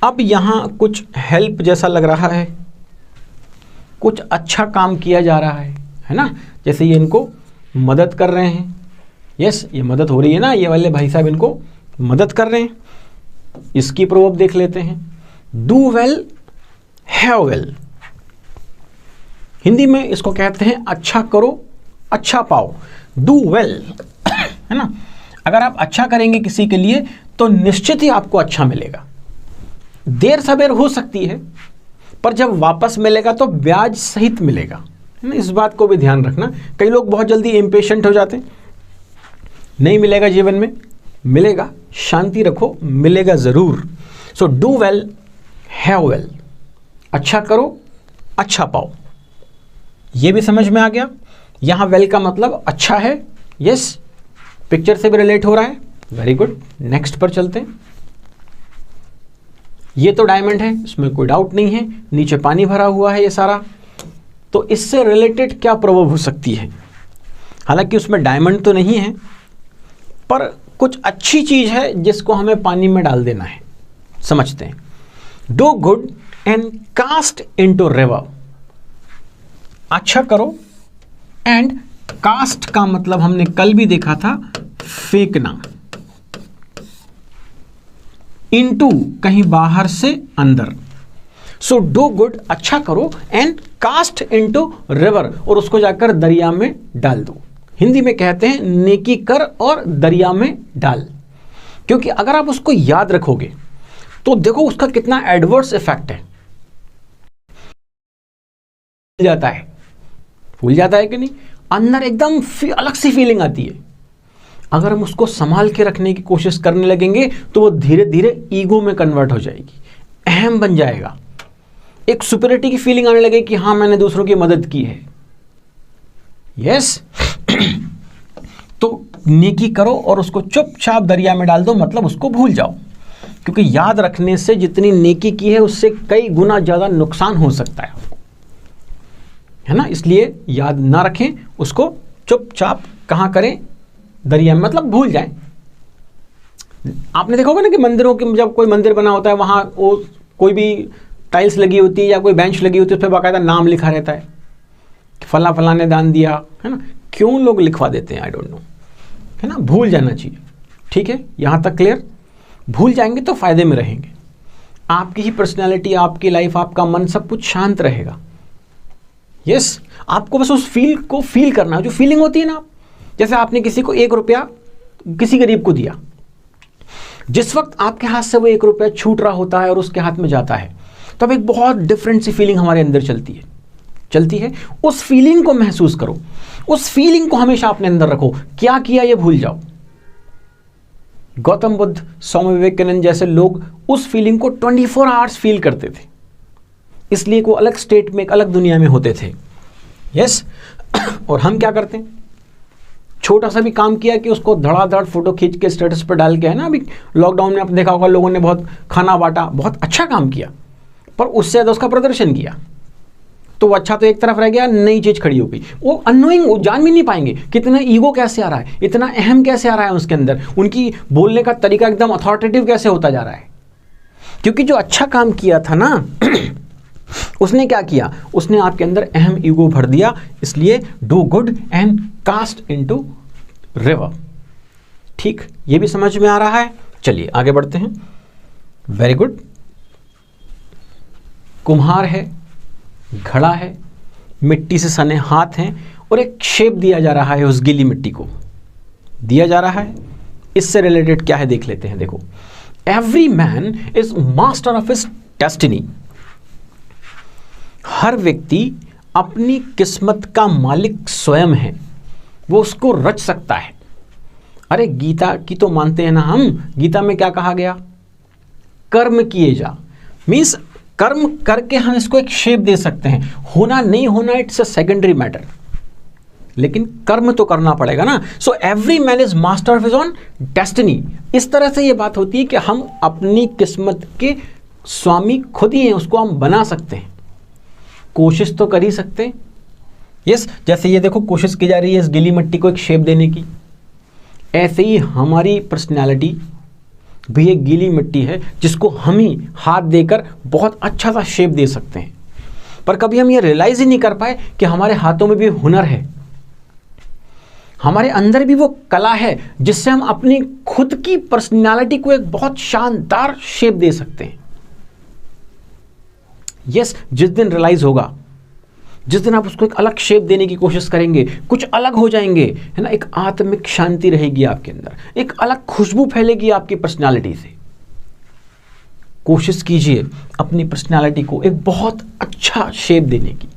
अब यहाँ कुछ हेल्प जैसा लग रहा है, कुछ अच्छा काम किया जा रहा है ना, जैसे ये इनको मदद कर रहे हैं। यस, ये मदद हो रही है ना, ये वाले भाई साहब इनको मदद कर रहे हैं। इसकी प्रवर्ब देख लेते हैं, do well have well. Hindi में इसको कहते हैं अच्छा करो अच्छा पाओ, डू वेल, है ना। अगर आप अच्छा करेंगे किसी के लिए तो निश्चित ही आपको अच्छा मिलेगा। देर सवेर हो सकती है, पर जब वापस मिलेगा तो ब्याज सहित मिलेगा, है ना। इस बात को भी ध्यान रखना। कई लोग बहुत जल्दी इम्पेशेंट हो जाते हैं, नहीं मिलेगा जीवन में, मिलेगा, शांति रखो, मिलेगा ज़रूर। So do well, have well, अच्छा करो, अच्छा पाओ। ये भी समझ में आ गया। यहाँ वेल का मतलब अच्छा है, यस, पिक्चर से भी रिलेट हो रहा है, वेरी गुड। नेक्स्ट पर चलते हैं। ये तो डायमंड है, इसमें कोई डाउट नहीं है, नीचे पानी भरा हुआ है ये सारा, तो इससे रिलेटेड क्या प्रॉब्लम हो सकती है। हालांकि उसमें डायमंड तो नहीं है, पर कुछ अच्छी चीज है जिसको हमें पानी में डाल देना है। समझते हैं। Do good and cast into river, अच्छा करो, एंड कास्ट का मतलब हमने कल भी देखा था, फेंकना, इनटू कहीं बाहर से अंदर। सो डू गुड, अच्छा करो, एंड कास्ट इनटू रिवर, और उसको जाकर दरिया में डाल दो। हिंदी में कहते हैं नेकी कर और दरिया में डाल, क्योंकि अगर आप उसको याद रखोगे तो देखो उसका कितना एडवर्स इफेक्ट है। भूल जाता है कि नहीं, अंदर एकदम अलग सी फीलिंग आती है। अगर हम उसको संभाल के रखने की कोशिश करने लगेंगे तो वो धीरे धीरे ईगो में कन्वर्ट हो जाएगी, अहम बन जाएगा, एक सुपरियरिटी की फीलिंग आने लगेगी कि हाँ मैंने दूसरों की मदद की है, यस। तो नेकी करो और उसको चुपचाप दरिया में डाल दो, मतलब उसको भूल जाओ, क्योंकि याद रखने से जितनी नेकी की है उससे कई गुना ज्यादा नुकसान हो सकता है, है ना। इसलिए याद ना रखें, उसको चुपचाप कहाँ करें, दरिया में, मतलब भूल जाएं। आपने देखा होगा ना कि मंदिरों के, जब कोई मंदिर बना होता है वहां वो कोई भी टाइल्स लगी होती है या कोई बेंच लगी होती है, उस पर बाकायदा नाम लिखा रहता है, फला फला ने दान दिया, है ना। क्यों लोग लिखवा देते हैं, आई डोंट नो, है ना। भूल जाना चाहिए, ठीक है, यहां तक क्लियर। भूल जाएंगे तो फायदे में रहेंगे, आपकी ही पर्सनैलिटी, आपकी लाइफ, आपका मन, सब कुछ शांत रहेगा, यस। आपको बस उस फील को फील करना, जो फीलिंग होती है ना, जैसे आपने किसी को 1 रुपया किसी गरीब को दिया, जिस वक्त आपके हाथ से वो 1 रुपया छूट रहा होता है और उसके हाथ में जाता है, तब एक बहुत डिफरेंट सी फीलिंग हमारे अंदर चलती है। उस फीलिंग को महसूस करो, उस फीलिंग को हमेशा अपने अंदर रखो। क्या किया ये भूल जाओ। गौतम बुद्ध, स्वामी विवेकानंद जैसे लोग उस फीलिंग को 24 आवर्स फील करते थे, इसलिए वो अलग स्टेट में, एक अलग दुनिया में होते थे, यस। और हम क्या करते हैं, छोटा सा भी काम किया कि उसको धड़ाधड़ फोटो खींच के स्टेटस पर डाल के, है ना। अभी लॉकडाउन में आपने देखा होगा लोगों ने बहुत खाना बांटा, बहुत अच्छा काम किया, पर उससे ज़्यादा उसका प्रदर्शन किया, तो वो अच्छा तो एक तरफ रह गया, नई चीज खड़ी हो गई। वो अननोइंग, वो जान भी नहीं पाएंगे कितना ईगो कैसे आ रहा है, इतना अहम कैसे आ रहा है उसके अंदर, उनकी बोलने का तरीका एकदम अथॉरिटेटिव कैसे होता जा रहा है। क्योंकि जो अच्छा काम किया था ना उसने क्या किया, उसने आपके अंदर अहम ईगो भर दिया। इसलिए do good and cast into river, ठीक, ये भी समझ में आ रहा है। चलिए आगे बढ़ते हैं। Very good. कुम्हार है, घड़ा है, मिट्टी से सने हाथ हैं, और एक शेप दिया जा रहा है, उस गीली मिट्टी को दिया जा रहा है। इससे रिलेटेड क्या है देख लेते हैं। देखो, every man is master of his destiny, हर व्यक्ति अपनी किस्मत का मालिक स्वयं है, वो उसको रच सकता है। अरे गीता की तो मानते हैं ना हम, गीता में क्या कहा गया, कर्म किए जा, मीन्स कर्म करके हम इसको एक शेप दे सकते हैं। होना नहीं होना इट्स अ सेकेंडरी मैटर, लेकिन कर्म तो करना पड़ेगा ना। So every man is master of his own destiny. इस तरह से ये बात होती है कि हम अपनी किस्मत के स्वामी खुद ही हैं, उसको हम बना सकते हैं, कोशिश तो कर ही सकते हैं। यस, जैसे ये देखो कोशिश की जा रही है इस गीली मिट्टी को एक शेप देने की, ऐसे ही हमारी पर्सनैलिटी भी एक गीली मिट्टी है जिसको हम ही हाथ देकर बहुत अच्छा सा शेप दे सकते हैं। पर कभी हम ये रियलाइज ही नहीं कर पाए कि हमारे हाथों में भी हुनर है, हमारे अंदर भी वो कला है जिससे हम अपनी खुद की पर्सनैलिटी को एक बहुत शानदार शेप दे सकते हैं। यस, जिस दिन रियलाइज होगा जिस दिन आप उसको एक अलग शेप देने की कोशिश करेंगे, कुछ अलग हो जाएंगे, है ना, एक आत्मिक शांति रहेगी आपके अंदर, एक अलग खुशबू फैलेगी आपकी पर्सनालिटी से। कोशिश कीजिए अपनी पर्सनालिटी को एक बहुत अच्छा शेप देने की।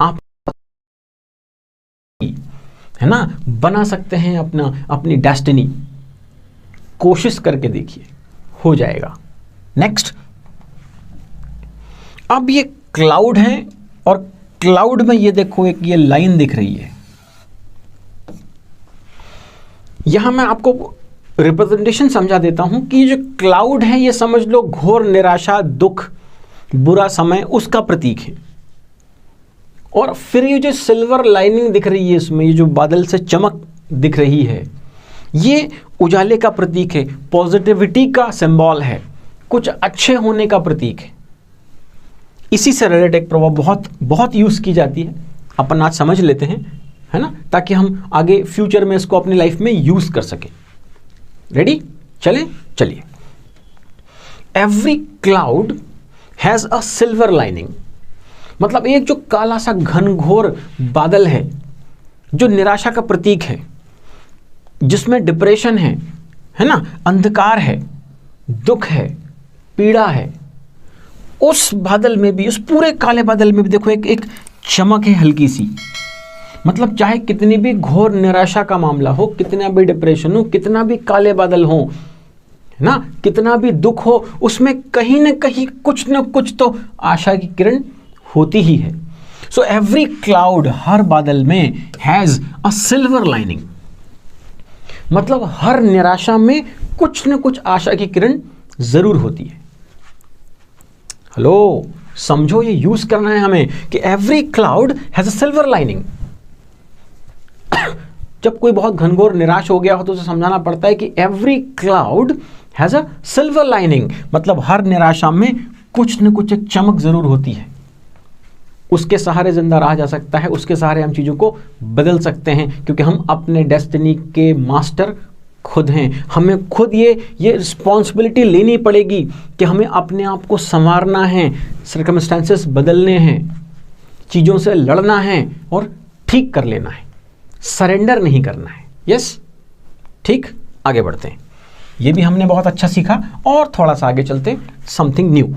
आप, है ना, बना सकते हैं अपनी डेस्टिनी। कोशिश करके देखिए, हो जाएगा। नेक्स्ट, अब ये क्लाउड है और क्लाउड में ये देखो एक ये लाइन दिख रही है। यहां मैं आपको रिप्रेजेंटेशन समझा देता हूं कि जो क्लाउड है ये समझ लो घोर निराशा, दुख, बुरा समय उसका प्रतीक है। और फिर ये जो सिल्वर लाइनिंग दिख रही है इसमें, ये जो बादल से चमक दिख रही है, ये उजाले का प्रतीक है, पॉजिटिविटी का सिंबल है, कुछ अच्छे होने का प्रतीक है। इसी से रिलेटेड एक प्रभाव बहुत बहुत यूज की जाती है, अपन आज समझ लेते हैं, है ना, ताकि हम आगे फ्यूचर में इसको अपनी लाइफ में यूज कर सकें। रेडी? चलिए। Every cloud has a silver lining, मतलब एक जो काला सा घनघोर बादल है, जो निराशा का प्रतीक है, जिसमें डिप्रेशन है ना, अंधकार है, दुख है, पीड़ा है, उस बादल में भी, उस पूरे काले बादल में भी देखो एक चमक है हल्की सी। मतलब चाहे कितनी भी घोर निराशा का मामला हो, कितना भी डिप्रेशन हो, कितना भी काले बादल हो, है ना, कितना भी दुख हो, उसमें कहीं ना कहीं कुछ न कुछ तो आशा की किरण होती ही है। सो एवरी क्लाउड, हर बादल में हैज अ सिल्वर लाइनिंग, मतलब हर निराशा में कुछ न कुछ आशा की किरण जरूर होती है। हेलो, समझो, ये यूज करना है हमें कि every cloud has a silver lining. जब कोई बहुत घनघोर निराश हो गया हो तो उसे समझाना पड़ता है कि every cloud has a silver lining, मतलब हर निराशा में कुछ न कुछ एक चमक जरूर होती है। उसके सहारे जिंदा रहा जा सकता है, उसके सहारे हम चीजों को बदल सकते हैं, क्योंकि हम अपने डेस्टिनी के मास्टर खुद हैं। हमें खुद ये रिस्पॉन्सिबिलिटी लेनी पड़ेगी कि हमें अपने आप को संवारना है, सर्कमस्टेंसेस बदलने हैं, चीज़ों से लड़ना है और ठीक कर लेना है, सरेंडर नहीं करना है। यस, ठीक, आगे बढ़ते हैं। ये भी हमने बहुत अच्छा सीखा और थोड़ा सा आगे चलते, समथिंग न्यू।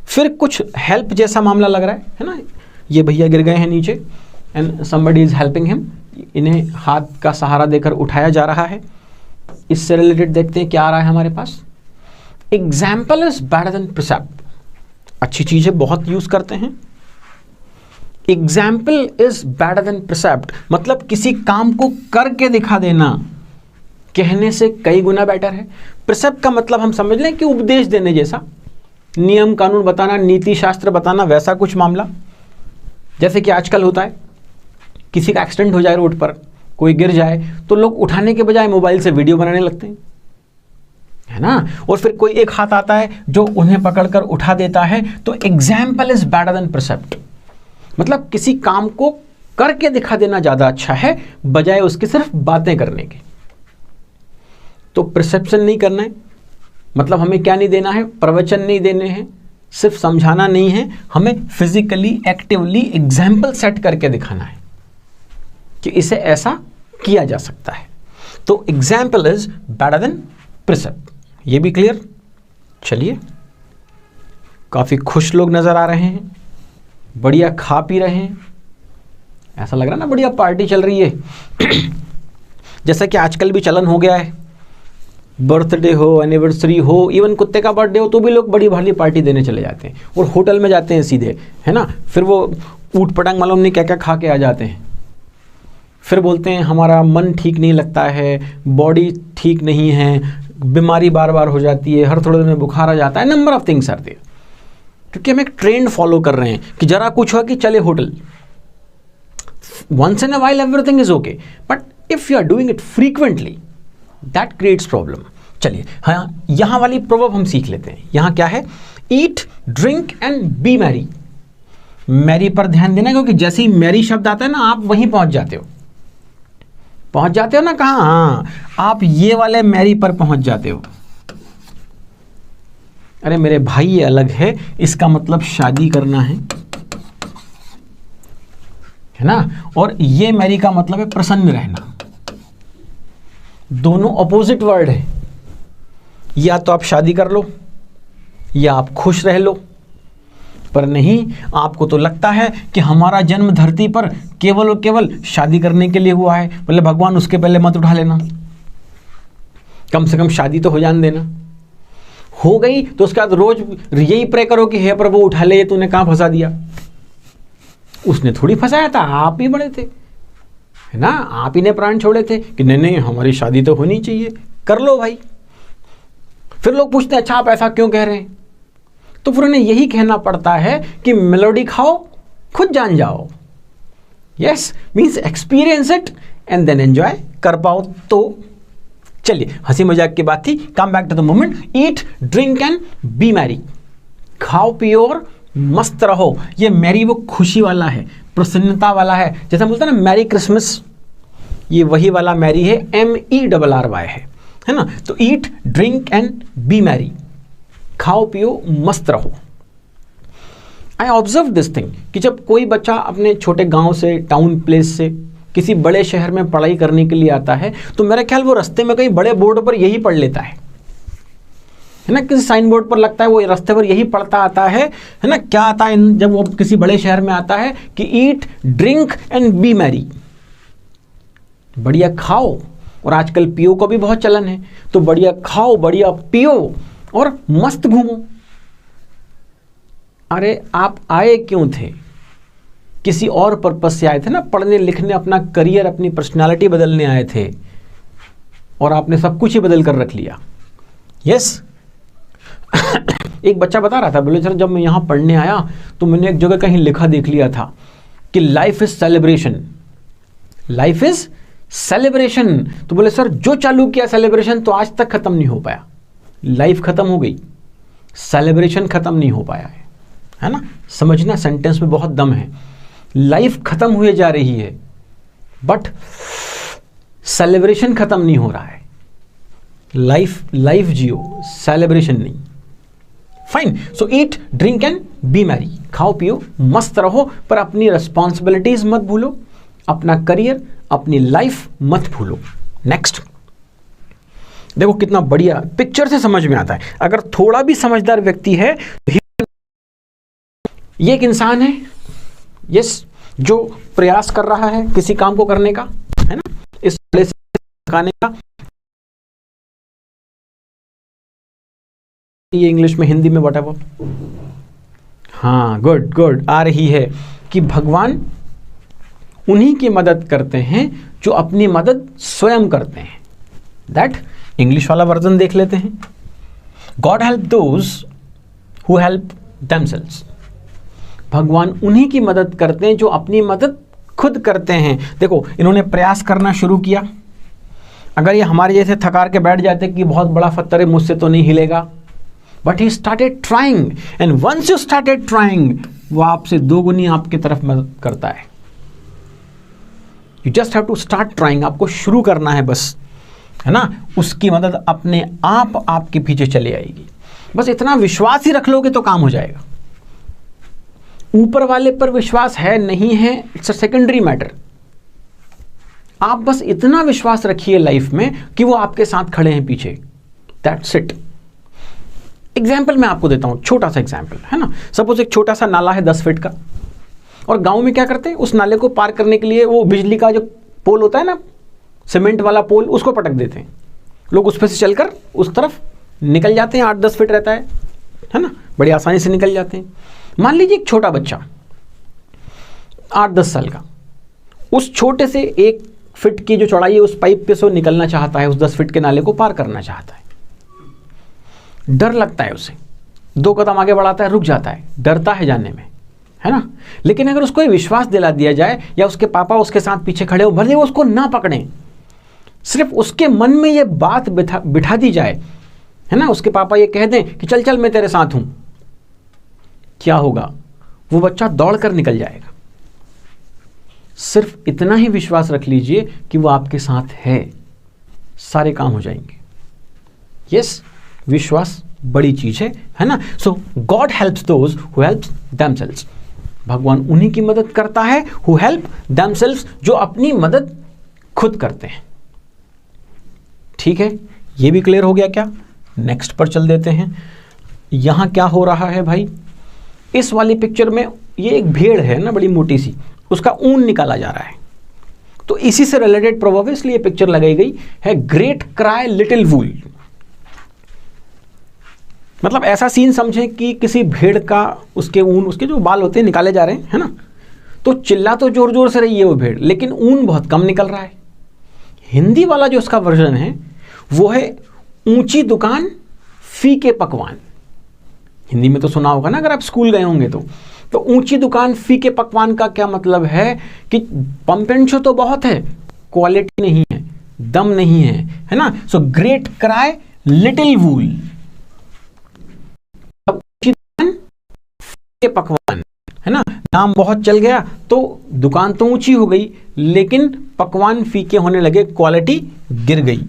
फिर कुछ हेल्प जैसा मामला लग रहा है ना, ये भैया गिर गए हैं नीचे and somebody is helping him, इन्हें हाथ का सहारा देकर उठाया जा रहा है। इससे रिलेटेड देखते हैं क्या आ रहा है हमारे पास। Example is better than precept, अच्छी चीज है, बहुत यूज करते हैं। Example is better than precept, मतलब किसी काम को करके दिखा देना कहने से कई गुना बेटर है। प्रिसेप्ट का मतलब हम समझ लें कि उपदेश देने जैसा, नियम कानून बताना, नीति शास्त्र बताना, वैसा कुछ मामला। जैसे कि आजकल होता है, किसी का एक्सीडेंट हो जाए रोड पर, कोई गिर जाए तो लोग उठाने के बजाय मोबाइल से वीडियो बनाने लगते हैं, है ना, और फिर कोई एक हाथ आता है जो उन्हें पकड़कर उठा देता है। तो example is better than precept, मतलब किसी काम को करके दिखा देना ज्यादा अच्छा है बजाय उसकी सिर्फ बातें करने के। तो प्रिसेप्शन नहीं करना है, मतलब हमें क्या नहीं देना है, प्रवचन नहीं देने हैं, सिर्फ समझाना नहीं है, हमें फिजिकली एक्टिवली एग्जाम्पल सेट करके दिखाना है कि इसे ऐसा किया जा सकता है। तो example is better than precept, ये भी क्लियर। चलिए, काफी खुश लोग नजर आ रहे हैं, बढ़िया खा पी रहे हैं, ऐसा लग रहा है ना बढ़िया पार्टी चल रही है। जैसा कि आजकल भी चलन हो गया है, बर्थडे हो, एनिवर्सरी हो, इवन कुत्ते का बर्थडे हो तो भी लोग बड़ी भारी पार्टी देने चले जाते हैं और होटल में जाते हैं सीधे, है ना, फिर वो ऊट पटांग मालूम नहीं क्या क्या खा के आ जाते हैं। फिर बोलते हैं हमारा मन ठीक नहीं लगता है, बॉडी ठीक नहीं है, बीमारी बार बार हो जाती है, हर थोड़े दिन में बुखार आ जाता है, number of things are there, क्योंकि हम एक ट्रेंड फॉलो कर रहे हैं कि जरा कुछ हुआ कि चले hotel. Once in a while everything is okay, but if you are doing it frequently that creates problem. चलिए, हाँ, यहां वाली प्रॉब्लम हम सीख लेते हैं। यहां क्या है, eat, drink and be merry. Merry पर ध्यान देना, क्योंकि जैसे ही मैरी शब्द आता है ना, आप वहीं पहुंच जाते हो ना, कहाँ, हाँ, आप ये वाले मैरी पर पहुंच जाते हो। अरे मेरे भाई, ये अलग है, इसका मतलब शादी करना है, है ना। और ये मैरी का मतलब है प्रसन्न रहना। दोनों अपोजिट वर्ड है, या तो आप शादी कर लो या आप खुश रह लो। पर नहीं, आपको तो लगता है कि हमारा जन्म धरती पर केवल और केवल शादी करने के लिए हुआ है, मतलब भगवान उसके पहले मत उठा लेना, कम से कम शादी तो हो जाने देना। हो गई तो उसके बाद रोज यही प्रे करो कि हे प्रभु उठा ले, तूने कहां फंसा दिया। उसने थोड़ी फंसाया था, आप ही बड़े थे, है ना, आप ही ने प्राण छोड़े थे कि नहीं नहीं हमारी शादी तो होनी चाहिए, कर लो भाई। फिर लोग पूछते हैं अच्छा आप ऐसा क्यों कह रहे हैं, तो फिर उन्हें यही कहना पड़ता है कि मेलोडी खाओ खुद जान जाओ। Yes means experience it and then enjoy कर पाओ। तो चलिए, हंसी मजाक की बात थी, come back to the moment. Eat drink and be merry, खाओ पियो और मस्त रहो। ये मैरी वो खुशी वाला है, प्रसन्नता वाला है, जैसे हम बोलते हैं ना मैरी क्रिसमस, ये वही वाला मैरी है, MERRY है ना। तो ईट ड्रिंक एंड बी मैरी, खाओ पियो मस्त रहो। आई ऑब्जर्व दिस थिंग कि जब कोई बच्चा अपने छोटे गांव से, टाउन प्लेस से किसी बड़े शहर में पढ़ाई करने के लिए आता है, तो मेरा ख्याल वो रास्ते में कहीं बड़े बोर्ड पर यही पढ़ लेता है ना, किसी साइन बोर्ड पर लगता है वो रास्ते पर यही पढ़ता आता है ना। क्या आता है जब वो किसी बड़े शहर में आता है कि ईट ड्रिंक एंड बी मैरी, बढ़िया खाओ, और आजकल पियो का भी बहुत चलन है, तो बढ़िया खाओ, बढ़िया पियो और मस्त घूमो। अरे आप आए क्यों थे, किसी और पर्पस से आए थे ना, पढ़ने लिखने, अपना करियर, अपनी पर्सनालिटी बदलने आए थे, और आपने सब कुछ ही बदल कर रख लिया। यस एक बच्चा बता रहा था, बोले सर जब मैं यहाँ पढ़ने आया तो मैंने एक जगह कहीं लिखा देख लिया था कि life is celebration, life is celebration. तो बोले सर जो चालू किया सेलिब्रेशन तो आज तक खत्म नहीं हो पाया, लाइफ खत्म हो गई, सेलिब्रेशन खत्म नहीं हो पाया है ना। समझना, सेंटेंस में बहुत दम है। लाइफ खत्म हुए जा रही है बट सेलिब्रेशन खत्म नहीं हो रहा है। लाइफ जियो, सेलिब्रेशन नहीं। Fine, so eat drink and be merry, खाओ पियो मस्त रहो, पर अपनी रिस्पॉन्सिबिलिटीज मत भूलो, अपना करियर, अपनी लाइफ मत भूलो। नेक्स्ट देखो कितना बढ़िया पिक्चर से समझ में आता है। अगर थोड़ा भी समझदार व्यक्ति है, ये एक इंसान है, यस, जो प्रयास कर रहा है किसी काम को करने का, है ना, इस प्लेस खाने का। ये इंग्लिश में, हिंदी में, व्हाटएवर। हाँ, गुड गुड, आ रही है कि भगवान उन्हीं की मदद करते हैं जो अपनी मदद स्वयं करते हैं। दैट इंग्लिश वाला वर्जन देख लेते हैं। God help those who help themselves. भगवान उन्हीं की मदद करते हैं जो अपनी मदद खुद करते हैं। देखो इन्होंने प्रयास करना शुरू किया। अगर ये हमारे जैसे थकार के बैठ जाते कि बहुत बड़ा पत्थर है, मुझसे तो नहीं हिलेगा, but he started trying, and once you started trying, वो आपसे दोगुनी आपकी तरफ मदद करता है। You just have to start trying, आपको शुरू करना है बस, है ना, उसकी मदद अपने आप आपके पीछे चली आएगी। बस इतना विश्वास ही रख लोगे तो काम हो जाएगा। ऊपर वाले पर विश्वास है नहीं है, इट्स अ सेकेंडरी मैटर। आप बस इतना विश्वास रखिए लाइफ में कि वो आपके साथ खड़े हैं पीछे, दैट्स इट। एग्जाम्पल मैं आपको देता हूं, छोटा सा एग्जाम्पल, है ना। सपोज एक छोटा सा नाला है 10 फीट का, और गांव में क्या करते हैं, उस नाले को पार करने के लिए वो बिजली का जो पोल होता है ना, सीमेंट वाला पोल, उसको पटक देते हैं। लोग उस पर से चलकर उस तरफ निकल जाते हैं, 8-10 फीट रहता है ना, बड़ी आसानी से निकल जाते हैं। मान लीजिए एक छोटा बच्चा 8-10 साल का, उस छोटे से 1 फीट की जो चौड़ाई है उस पाइप पे से निकलना चाहता है, उस 10 फीट के नाले को पार करना चाहता है। डर लगता है उसे, 2 कदम आगे बढ़ाता है, रुक जाता है, डरता है जाने में, है ना। लेकिन अगर उसको ये विश्वास दिला दिया जाए, या उसके पापा उसके साथ पीछे खड़े हो, भले वो उसको ना पकड़ें, सिर्फ उसके मन में ये बात बिठा दी जाए, है ना, उसके पापा ये कह दें कि चल चल मैं तेरे साथ हूं, क्या होगा, वो बच्चा दौड़ कर निकल जाएगा। सिर्फ इतना ही विश्वास रख लीजिए कि वो आपके साथ है, सारे काम हो जाएंगे। यस, विश्वास बड़ी चीज है ना। So God helps those who helps themselves. भगवान उन्हीं की मदद करता है हु हेल्प देमसेल्व्स, जो अपनी मदद खुद करते हैं। ठीक है, ये भी क्लियर हो गया क्या? नेक्स्ट पर चल देते हैं। यहां क्या हो रहा है भाई, इस वाली पिक्चर में ये एक भेड़ है ना, बड़ी मोटी सी, उसका ऊन निकाला जा रहा है, तो इसी से रिलेटेड प्रोवर्ब, इसलिए पिक्चर लगाई गई है, ग्रेट क्राई लिटिल वूल। मतलब ऐसा सीन समझें कि किसी भेड़ का, उसके ऊन, उसके जो बाल होते हैं निकाले जा रहे हैं, है ना, तो चिल्ला तो जोर जोर से रही है वो भेड़, लेकिन ऊन बहुत कम निकल रहा है। हिंदी वाला जो उसका वर्जन है वो है ऊंची दुकान फीके पकवान। हिंदी में तो सुना होगा ना अगर आप स्कूल गए होंगे तो ऊंची दुकान फीके पकवान का क्या मतलब है कि पंप एंड शो तो बहुत है, क्वालिटी नहीं है, दम नहीं है ना। सो ग्रेट क्राई लिटिल वूल, ऊंची दुकान फीके पकवान, है ना, नाम बहुत चल गया तो दुकान तो ऊंची हो गई लेकिन पकवान फीके होने लगे, क्वालिटी गिर गई।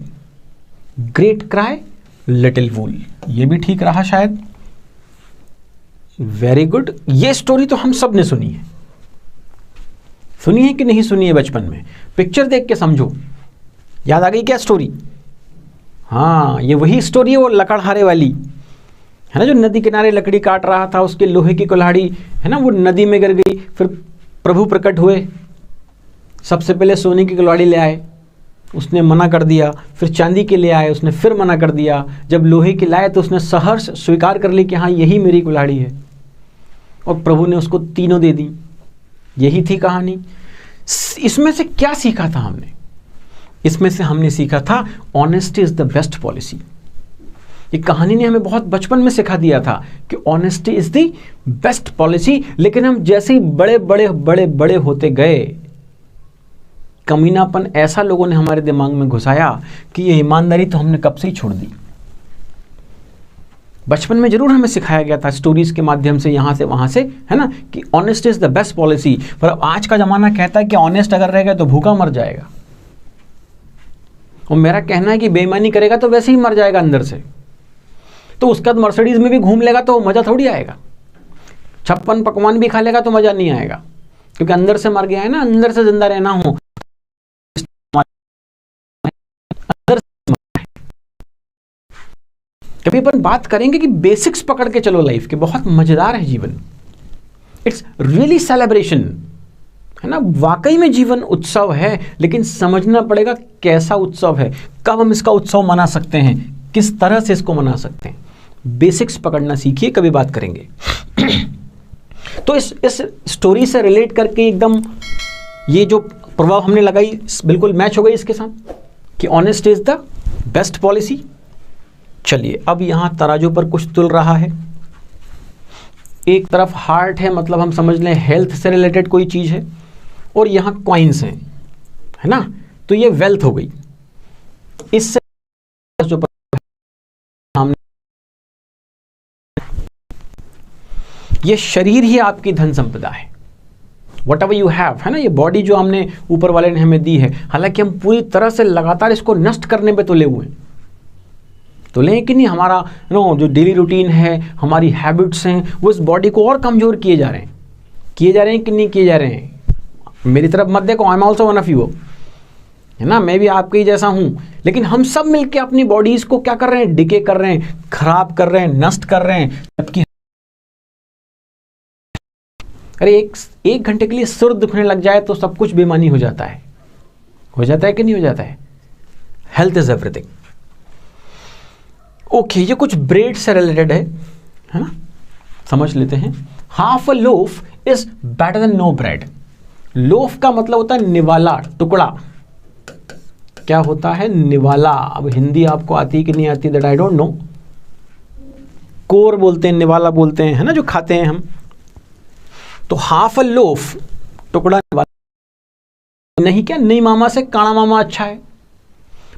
ग्रेट क्राई लिटिल वूल, ये भी ठीक रहा शायद। Very good. ये स्टोरी तो हम सब ने सुनी है कि नहीं सुनी है बचपन में? पिक्चर देख के समझो, याद आ गई क्या स्टोरी? हाँ, ये वही स्टोरी है, वो लकड़हारे वाली, है ना, जो नदी किनारे लकड़ी काट रहा था, उसके लोहे की कुल्हाड़ी, है ना, वो नदी में गिर गई, फिर प्रभु प्रकट हुए, सबसे पहले सोने की कुल्हाड़ी ले आए, उसने मना कर दिया, फिर चांदी के ले आए, उसने फिर मना कर दिया, जब लोहे की लाए तो उसने सहर्ष स्वीकार कर ली कि हाँ यही मेरी कुल्हाड़ी है, और प्रभु ने उसको तीनों दे दी। यही थी कहानी। इसमें से क्या सीखा था हमने? इसमें से हमने सीखा था honesty is the best policy. ये कहानी ने हमें बहुत बचपन में सिखा दिया था कि honesty is the best policy, लेकिन हम जैसे ही बड़े बड़े बड़े बड़े होते गए, कमीनापन ऐसा लोगों ने हमारे दिमाग में घुसाया कि ये ईमानदारी तो हमने कब से ही छोड़ दी। बचपन में जरूर हमें सिखाया गया था स्टोरीज के माध्यम से, यहां से वहां से, है ना, कि honest is the best policy, पर अब आज का जमाना कहता है कि ऑनेस्ट अगर रहेगा तो भूखा मर जाएगा, और मेरा कहना है कि बेईमानी करेगा तो वैसे ही मर जाएगा अंदर से। तो उसके बाद मर्सिडीज में भी घूम लेगा तो मजा थोड़ी आएगा, 56 पकवान भी खा लेगा तो मजा नहीं आएगा, क्योंकि अंदर से मर गया है ना। अंदर से जिंदा रहना हो, कभी अपन बात करेंगे कि बेसिक्स पकड़ के चलो लाइफ के, बहुत मजेदार है जीवन, इट्स रियली सेलिब्रेशन, है ना, वाकई में जीवन उत्सव है, लेकिन समझना पड़ेगा कैसा उत्सव है, कब हम इसका उत्सव मना सकते हैं, किस तरह से इसको मना सकते हैं। बेसिक्स पकड़ना सीखिए, कभी बात करेंगे। तो इस स्टोरी से रिलेट करके एकदम ये जो प्रभाव हमने लगाई बिल्कुल मैच हो गई इसके साथ कि honest is the best policy. चलिए, अब यहां तराजू पर कुछ तुल रहा है, एक तरफ हार्ट है, मतलब हम समझ लें हेल्थ से रिलेटेड कोई चीज है, और यहां कॉइन्स हैं, है ना, तो ये वेल्थ हो गई। इससे जो हमने, ये शरीर ही आपकी धन संपदा है, वट एवर यू हैव, है ना, ये बॉडी जो हमने ऊपर वाले ने हमें दी है, हालांकि हम पूरी तरह से लगातार इसको नष्ट करने पे तुले हुए हैं, तो लेकिन हमारा जो डेली रूटीन है, हमारी हैबिट्स हैं, वो इस बॉडी को और कमजोर किए जा रहे हैं कि नहीं किए जा रहे हैं। मेरी तरफ मत देखो, I am also one of you, है ना, मैं भी आपके ही जैसा हूं, लेकिन हम सब मिलके अपनी बॉडीज को क्या कर रहे हैं, डिके कर रहे हैं, खराब कर रहे हैं, नष्ट कर रहे हैं। जबकि अरे एक घंटे के लिए सिर दुखने लग जाए तो सब कुछ बेमानी हो जाता है कि नहीं हो जाता है? Health is everything. ओके, ये कुछ ब्रेड से रिलेटेड है ना, समझ लेते हैं। Half a loaf is better than no bread. Loaf का मतलब होता है निवाला, टुकड़ा। क्या होता है? निवाला। अब हिंदी आपको आती है कि नहीं आती, that I don't know. Core बोलते हैं, निवाला बोलते हैं, है ना, जो खाते हैं हम। तो हाफ अ लोफ, टुकड़ा निवाला नहीं, क्या नहीं मामा से काणा मामा अच्छा है,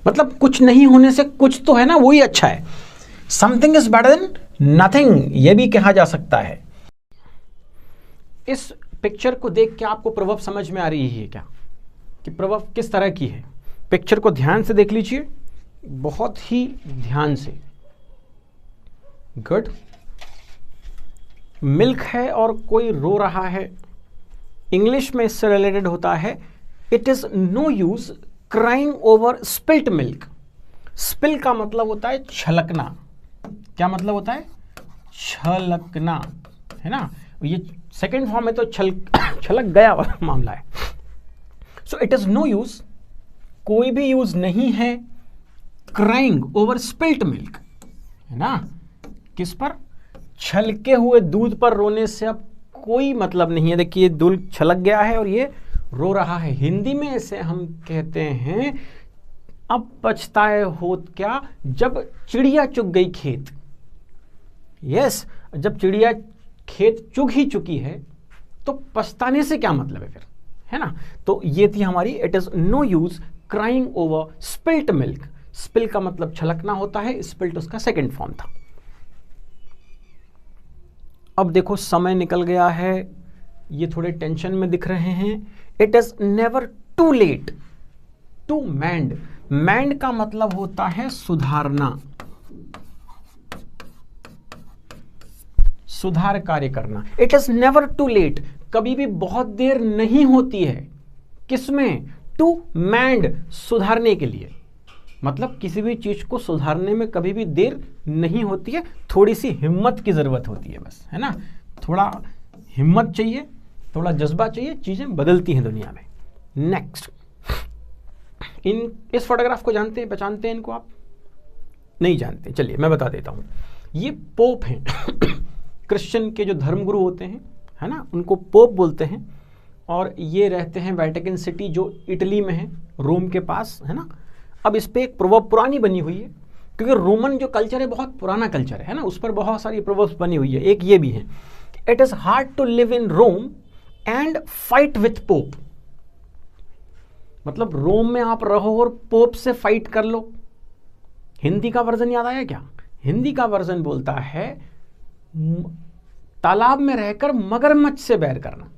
मतलब कुछ नहीं होने से कुछ तो है ना, वही अच्छा है। Something is better then nothing, यह भी कहा जा सकता है। इस पिक्चर को देख के आपको प्रभाव समझ में आ रही है क्या कि प्रभाव किस तरह की है? पिक्चर को ध्यान से देख लीजिए, बहुत ही ध्यान से। गुड। मिल्क है और कोई रो रहा है, इंग्लिश में इससे रिलेटेड होता है, it is no use crying over spilt milk. Spill का मतलब होता है छलकना। क्या मतलब होता है? छलकना, है ना। ये सेकेंड फॉर्म में तो छलक गया वाला मामला है। So it is no use, कोई भी यूज नहीं है, क्राइंग ओवर स्पिल्ट मिल्क, है ना। किस पर? छलके हुए दूध पर रोने से अब कोई मतलब नहीं है। देखिए दूध छलक गया है और ये रो रहा है। हिंदी में इसे हम कहते हैं अब पछताए होत क्या, जब चिड़िया चुग गई खेत। यस, जब चिड़िया खेत चुग ही चुकी है तो पछताने से क्या मतलब है फिर, है ना। तो ये थी हमारी it is no use crying over spilt milk. Spill का मतलब छलकना होता है, स्पिल्ट उसका सेकंड फॉर्म था। अब देखो समय निकल गया है, ये थोड़े टेंशन में दिख रहे हैं। It is never too late to mend. Mend का मतलब होता है सुधारना, सुधार कार्य करना। It is never too late, कभी भी बहुत देर नहीं होती है। किसमें? टू मैंड, सुधारने के लिए। मतलब किसी भी चीज को सुधारने में कभी भी देर नहीं होती है, थोड़ी सी हिम्मत की जरूरत होती है बस, है ना। थोड़ा हिम्मत चाहिए, थोड़ा जज्बा चाहिए, चीजें बदलती हैं दुनिया में। नेक्स्ट, इस फोटोग्राफ को जानते हैं, पहचानते हैं इनको? आप नहीं जानते, चलिए मैं बता देता हूं। ये पोप हैं क्रिश्चियन के जो धर्मगुरु होते हैं, है ना, उनको पोप बोलते हैं। और ये रहते हैं वेटिकन सिटी, जो इटली में है, रोम के पास, है ना। अब इस पे एक प्रोवर्ब पुरानी बनी हुई है, क्योंकि रोमन जो कल्चर है बहुत पुराना कल्चर है ना, उस पर बहुत सारी प्रोवर्ब्स बनी हुई है। एक ये भी है, it is hard to live in Rome and fight with Pope. मतलब रोम में आप रहो और पोप से फाइट कर लो। हिंदी का वर्जन याद आया क्या? हिंदी का वर्जन बोलता है तालाब में रहकर मगरमच्छ से बैर करना।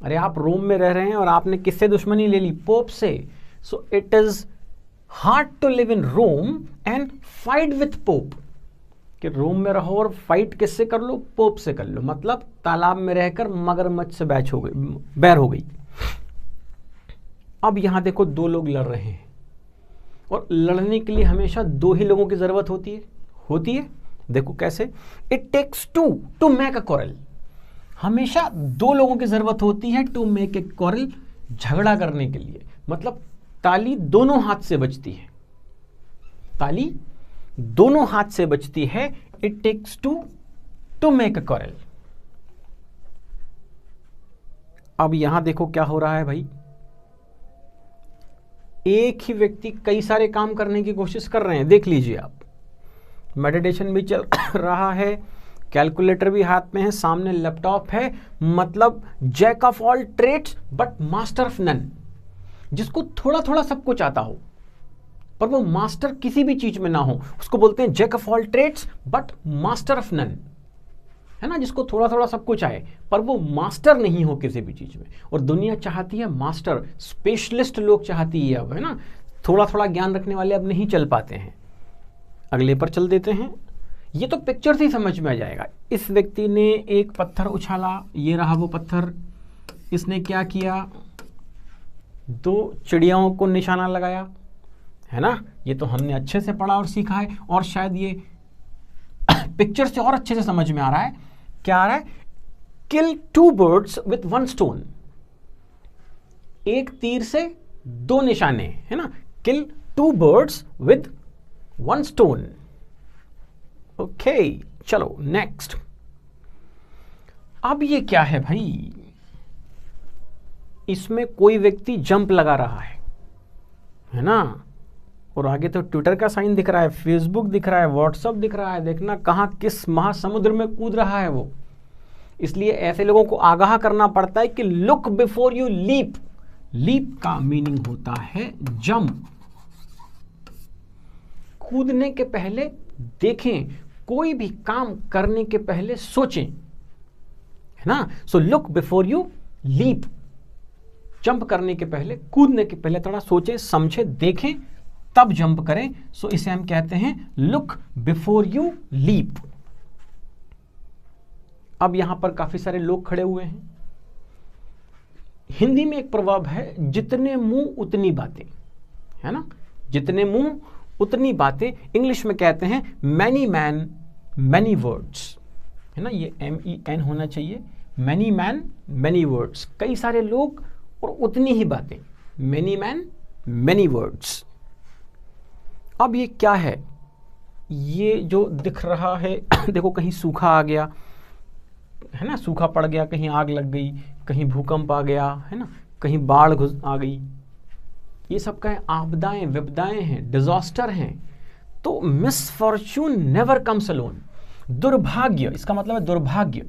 अरे आप रोम में रह रहे हैं और आपने किससे दुश्मनी ले ली? पोप से। So it is hard to live in Rome and fight with Pope, कि रोम में रहो और फाइट किससे कर लो? पोप से कर लो। मतलब तालाब में रहकर मगरमच्छ से बैर हो गई। अब यहां देखो दो लोग लड़ रहे हैं, और लड़ने के लिए हमेशा दो ही लोगों की जरूरत होती है। देखो कैसे, it takes two to make a quarrel. हमेशा दो लोगों की जरूरत होती है टू मेक ए क्वारल, झगड़ा करने के लिए। मतलब ताली दोनों हाथ से बजती है, ताली दोनों हाथ से बजती है। It takes two to make a quarrel. अब यहां देखो क्या हो रहा है भाई, एक ही व्यक्ति कई सारे काम करने की कोशिश कर रहे हैं। देख लीजिए आप, मेडिटेशन भी चल रहा है, कैलकुलेटर भी हाथ में है, सामने लैपटॉप है। मतलब jack of all trades but master of none. जिसको थोड़ा थोड़ा सब कुछ आता हो पर वो मास्टर किसी भी चीज में ना हो, उसको बोलते हैं jack of all trades but master of none, है ना। जिसको थोड़ा थोड़ा सब कुछ आए पर वो मास्टर नहीं हो किसी भी चीज में। और दुनिया चाहती है मास्टर, स्पेशलिस्ट लोग चाहती है अब, है ना। थोड़ा थोड़ा ज्ञान रखने वाले अब नहीं चल पाते हैं। अगले पर चल देते हैं। ये तो पिक्चर से ही समझ में आ जाएगा। इस व्यक्ति ने एक पत्थर उछाला, ये रहा वो पत्थर। इसने क्या किया? दो चिड़ियाओं को निशाना लगाया, है ना। ये तो हमने अच्छे से पढ़ा और सीखा है, और शायद ये पिक्चर से और अच्छे से समझ में आ रहा है। क्या आ रहा है? Kill two birds with one stone. एक तीर से दो निशाने, है ना। Kill two birds with one stone. Okay, चलो नेक्स्ट। अब ये क्या है भाई? इसमें कोई व्यक्ति जंप लगा रहा है ना। और आगे तो ट्विटर का साइन दिख रहा है, फेसबुक दिख रहा है, व्हाट्सएप दिख रहा है। देखना कहां किस महासमुद्र में कूद रहा है वो। इसलिए ऐसे लोगों को आगाह करना पड़ता है कि look before you leap. Leap का मीनिंग होता है जंप। कूदने के पहले देखें, कोई भी काम करने के पहले सोचें, है ना। So look before you leap. Jump करने के पहले, कूदने के पहले थोड़ा सोचें, समझें, देखें, तब जंप करें। सो इसे हम कहते हैं लुक बिफोर यू लीप। अब यहां पर काफी सारे लोग खड़े हुए हैं। हिंदी में एक प्रवर्ब है, जितने मुंह उतनी बातें, है ना, जितने मुंह उतनी बातें। इंग्लिश में कहते हैं मैनी मैन मैनी वर्ड्स, है ना, ये MEN होना चाहिए, मैनी मैन मैनी वर्ड्स, कई सारे लोग और उतनी ही बातें, मैनी मैन मैनी वर्ड्स। अब ये क्या है, ये जो दिख रहा है देखो, कहीं सूखा आ गया, है ना, सूखा पड़ गया, कहीं आग लग गई, कहीं भूकंप आ गया, है ना, कहीं बाढ़ घुस आ गई, ये सब का आपदाएं विपदाएं हैं, डिजास्टर हैं। तो मिसफॉर्चून नेवर कम्स अलोन, दुर्भाग्य, इसका मतलब है दुर्भाग्य,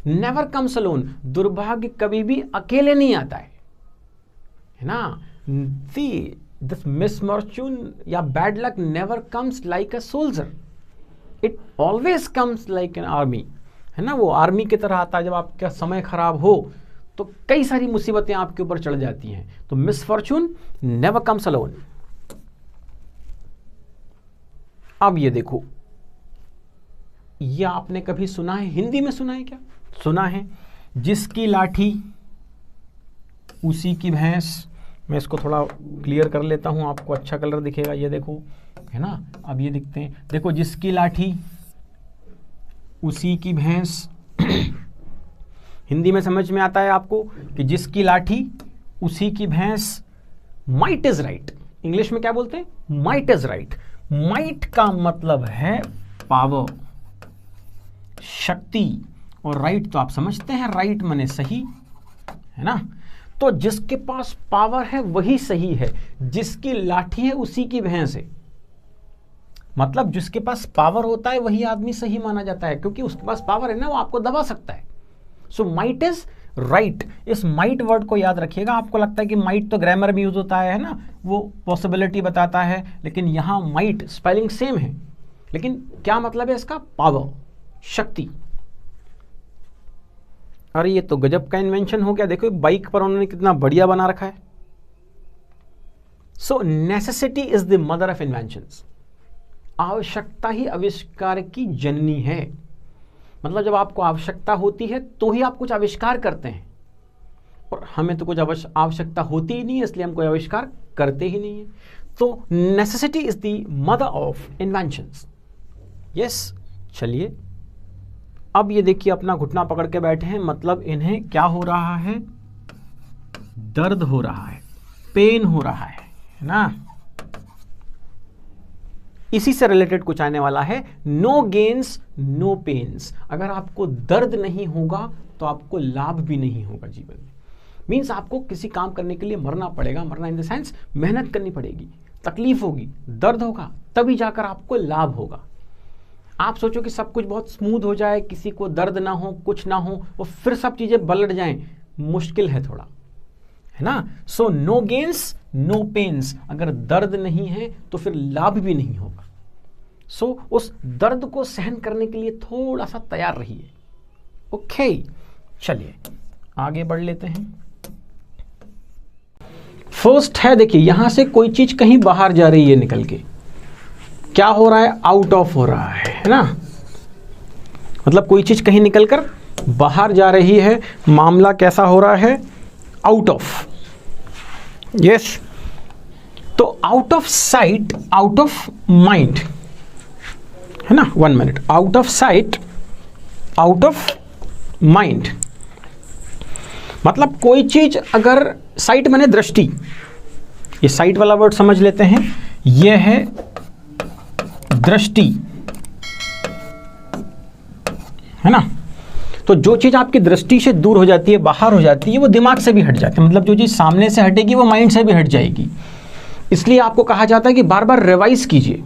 नेवर कम्स अलोन, दुर्भाग्य कभी भी अकेले नहीं आता है ना। दिस मिसफॉर्चून या bad luck never comes like a soldier, it always comes like an army, है ना, वो आर्मी की तरह आता है। जब आपका समय खराब हो तो कई सारी मुसीबतें आपके ऊपर चढ़ जाती हैं। तो मिसफॉर्चून नेवर कम्स अलोन। अब ये देखो, ये आपने कभी सुना है, हिंदी में सुना है क्या? सुना है, जिसकी लाठी उसी की भैंस। मैं इसको थोड़ा क्लियर कर लेता हूं, आपको अच्छा कलर दिखेगा, ये देखो, है ना, अब ये दिखते हैं, देखो, जिसकी लाठी उसी की भैंस। हिंदी में समझ में आता है आपको कि जिसकी लाठी उसी की भैंस। माइट इज राइट, इंग्लिश में क्या बोलते हैं? Might is right. माइट का मतलब है पावर, शक्ति, और राइट तो आप समझते हैं, राइट माने सही, है ना। तो जिसके पास पावर है वही सही है, जिसकी लाठी है उसी की भैंस है। मतलब जिसके पास पावर होता है वही आदमी सही माना जाता है, क्योंकि उसके पास पावर है ना, वो आपको दबा सकता है। So might is right. इस माइट वर्ड को याद रखिएगा। आपको लगता है कि माइट तो ग्रामर में यूज होता है ना, वो पॉसिबिलिटी बताता है, लेकिन यहां माइट स्पेलिंग सेम है, लेकिन क्या मतलब है इसका? पावर, शक्ति। अरे ये तो गजब का इन्वेंशन हो गया, देखो बाइक पर उन्होंने कितना बढ़िया बना रखा है। So necessity is the mother of inventions. आवश्यकता ही आविष्कार की जननी है। मतलब जब आपको आवश्यकता होती है तो ही आप कुछ आविष्कार करते हैं, और हमें तो कुछ आवश्यकता होती ही नहीं है, इसलिए हम कोई आविष्कार करते ही नहीं है। तो necessity is the mother of inventions. Yes, चलिए अब ये देखिए, अपना घुटना पकड़ के बैठे हैं, मतलब इन्हें क्या हो रहा है? दर्द हो रहा है, पेन हो रहा है ना। इसी से रिलेटेड कुछ आने वाला है, नो गेन्स नो पेन्स। अगर आपको दर्द नहीं होगा तो आपको लाभ भी नहीं होगा जीवन में। मीन्स आपको किसी काम करने के लिए मरना पड़ेगा, मरना इन द सेंस मेहनत करनी पड़ेगी, तकलीफ होगी, दर्द होगा, तभी जाकर आपको लाभ होगा। आप सोचो कि सब कुछ बहुत स्मूथ हो जाए, किसी को दर्द ना हो, कुछ ना हो, और फिर सब चीजें पलट जाएं, मुश्किल है थोड़ा, है ना। So no gains no pains, अगर दर्द नहीं है तो फिर लाभ भी नहीं होगा। सो उस दर्द को सहन करने के लिए थोड़ा सा तैयार रहिए। ओके, चलिए आगे बढ़ लेते हैं। फर्स्ट है, देखिए यहां से कोई चीज कहीं बाहर जा रही है निकल के, क्या हो रहा है? आउट ऑफ हो रहा है ना। मतलब कोई चीज कहीं निकलकर बाहर जा रही है, मामला कैसा हो रहा है? Out of. यस, तो out of site, out of mind, है ना। 1 minute, out of site, out of mind, मतलब कोई चीज अगर, साइट माने दृष्टि, ये साइट वाला वर्ड समझ लेते हैं, ये है दृष्टि, है ना। तो जो चीज आपकी दृष्टि से दूर हो जाती है, बाहर हो जाती है, वो दिमाग से भी हट जाती है। मतलब जो चीज सामने से हटेगी वो माइंड से भी हट जाएगी। इसलिए आपको कहा जाता है कि बार बार रिवाइज कीजिए,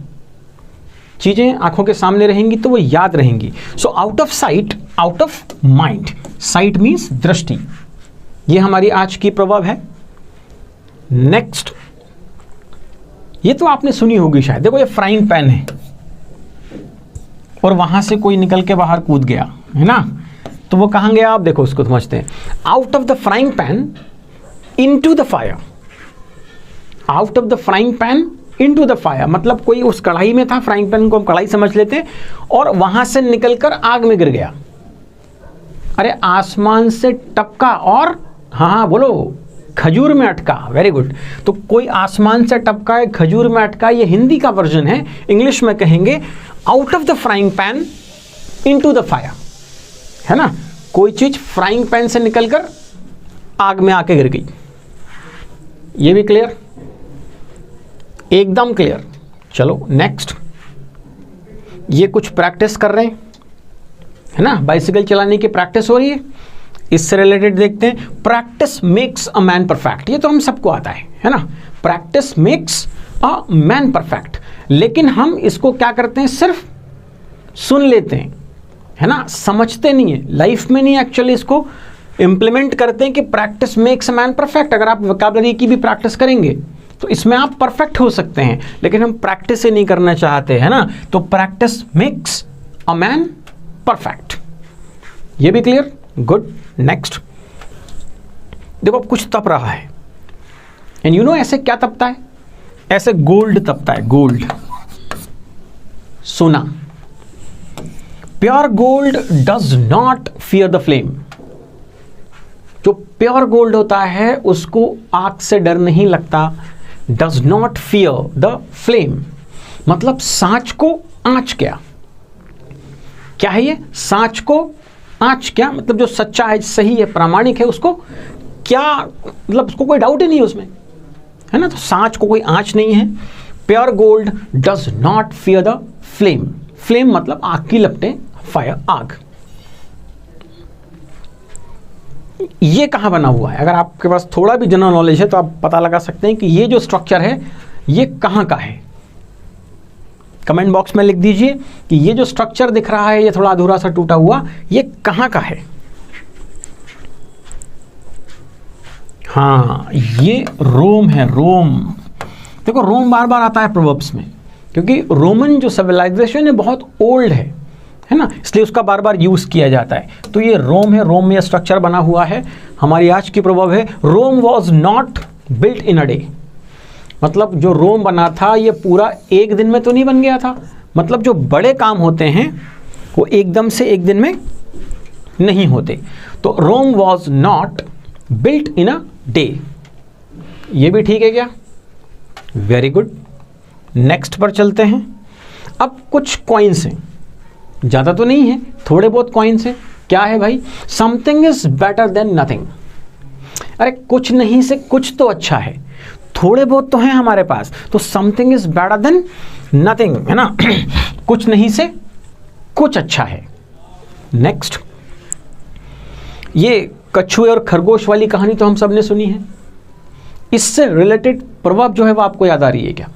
चीजें आंखों के सामने रहेंगी तो वो याद रहेंगी। So out of site, out of mind. Site means दृष्टि। ये हमारी आज की प्रवर्ब है। नेक्स्ट, ये तो आपने सुनी होगी शायद। देखो ये फ्राइंग पैन है और वहां से कोई निकल के बाहर कूद गया, है ना, तो वो कहां गया? आप देखो उसको समझते हैं। Out of the frying pan into the fire. Out of the frying pan into the fire, मतलब कोई उस कढ़ाई में था, फ्राइंग पैन को हम कढ़ाई समझ लेते हैं, और वहां से निकलकर आग में गिर गया। अरे आसमान से टपका और हाँ हाँ बोलो, खजूर में अटका, वेरी गुड। तो कोई आसमान से टपका है, खजूर में अटका, ये हिंदी का वर्जन है। इंग्लिश में कहेंगे out of the frying pan into the fire, है ना। कोई चीज फ्राइंग पैन से निकलकर आग में आके गिर गई। ये भी क्लियर, एकदम क्लियर। चलो नेक्स्ट, ये कुछ प्रैक्टिस कर रहे हैं, है ना, बाइसिकल चलाने की प्रैक्टिस हो रही है। इससे रिलेटेड देखते हैं, practice makes a man perfect. ये तो हम सबको आता है ना, practice makes a man perfect. लेकिन हम इसको क्या करते हैं, सिर्फ सुन लेते हैं, है ना, समझते नहीं है, लाइफ में नहीं एक्चुअली इसको इंप्लीमेंट करते हैं कि practice makes a man perfect. अगर आप वोकैबुलरी की भी प्रैक्टिस करेंगे तो इसमें आप परफेक्ट हो सकते हैं, लेकिन हम प्रैक्टिस ही नहीं करना चाहते, है ना। तो practice makes a man perfect, ये भी क्लियर, गुड। नेक्स्ट देखो, अब कुछ तप रहा है, एंड यू नो ऐसे क्या तपता है, ऐसे गोल्ड तपता है, गोल्ड, सोना। Pure gold does not fear the flame. जो प्योर गोल्ड होता है उसको आग से डर नहीं लगता, does not fear the flame. मतलब सांच को आंच क्या, क्या है ये, सांच को आंच क्या, मतलब जो सच्चा है, सही है, प्रामाणिक है, उसको क्या, मतलब उसको कोई डाउट ही नहीं है उसमें, है ना। तो सांच को कोई आंच नहीं है। Pure gold does not fear the flame. Flame मतलब आग की लपटें, फायर, आग। ये कहां बना हुआ है, अगर आपके पास थोड़ा भी जनरल नॉलेज है तो आप पता लगा सकते हैं कि ये जो स्ट्रक्चर है ये कहां का है। कमेंट बॉक्स में लिख दीजिए कि ये जो स्ट्रक्चर दिख रहा है, ये थोड़ा अधूरा सा टूटा हुआ, ये कहां का है। हाँ, ये रोम है, रोम। देखो रोम बार बार आता है प्रोवर्ब्स में, क्योंकि रोमन जो सिविलाइजेशन है बहुत ओल्ड है ना, इसलिए उसका बार बार यूज किया जाता है। तो ये रोम है, रोम में स्ट्रक्चर बना हुआ है। हमारी आज की प्रोवर्ब है, Rome was not built in a day. मतलब जो रोम बना था ये पूरा एक दिन में तो नहीं बन गया था। मतलब जो बड़े काम होते हैं वो एकदम से एक दिन में नहीं होते। तो Rome was not built in a day, ये भी ठीक है क्या, वेरी गुड। नेक्स्ट पर चलते हैं। अब कुछ कॉइन्स हैं, ज़्यादा तो नहीं है, थोड़े बहुत कॉइन्स हैं। क्या है भाई, something is better then nothing. अरे कुछ नहीं से कुछ तो अच्छा है, थोड़े बहुत तो हैं हमारे पास, तो something is better then nothing, है ना। कुछ नहीं से कुछ अच्छा है। नेक्स्ट, ये कछुए और खरगोश वाली कहानी तो हम सब ने सुनी है। इससे रिलेटेड प्रभाव जो है वो आपको याद आ रही है क्या,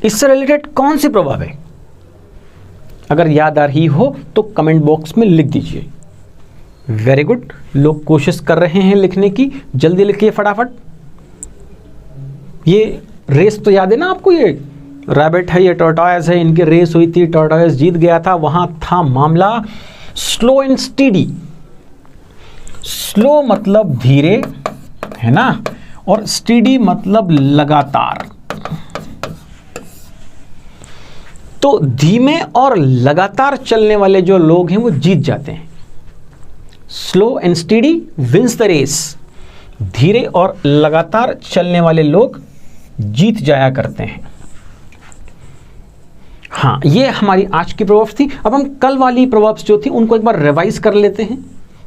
इससे रिलेटेड कौन सी प्रभाव है, अगर याद आ रही हो तो कमेंट बॉक्स में लिख दीजिए। वेरी गुड, लोग कोशिश कर रहे हैं लिखने की, जल्दी लिखिए फटाफट। ये रेस तो याद है ना आपको, ये रैबिट है, ये टॉर्टोइज है, इनकी रेस हुई थी, टॉर्टोइज जीत गया था। वहां था मामला स्लो एंड स्टीडी। स्लो मतलब धीरे, है ना, और स्टीडी मतलब लगातार। तो धीमे और लगातार चलने वाले जो लोग हैं वो जीत जाते हैं। Slow and steady wins the race. धीरे और लगातार चलने वाले लोग जीत जाया करते हैं। हाँ, ये हमारी आज की प्रोवर्ब्स थी। अब हम कल वाली प्रोवर्ब्स जो थी उनको एक बार रिवाइज कर लेते हैं,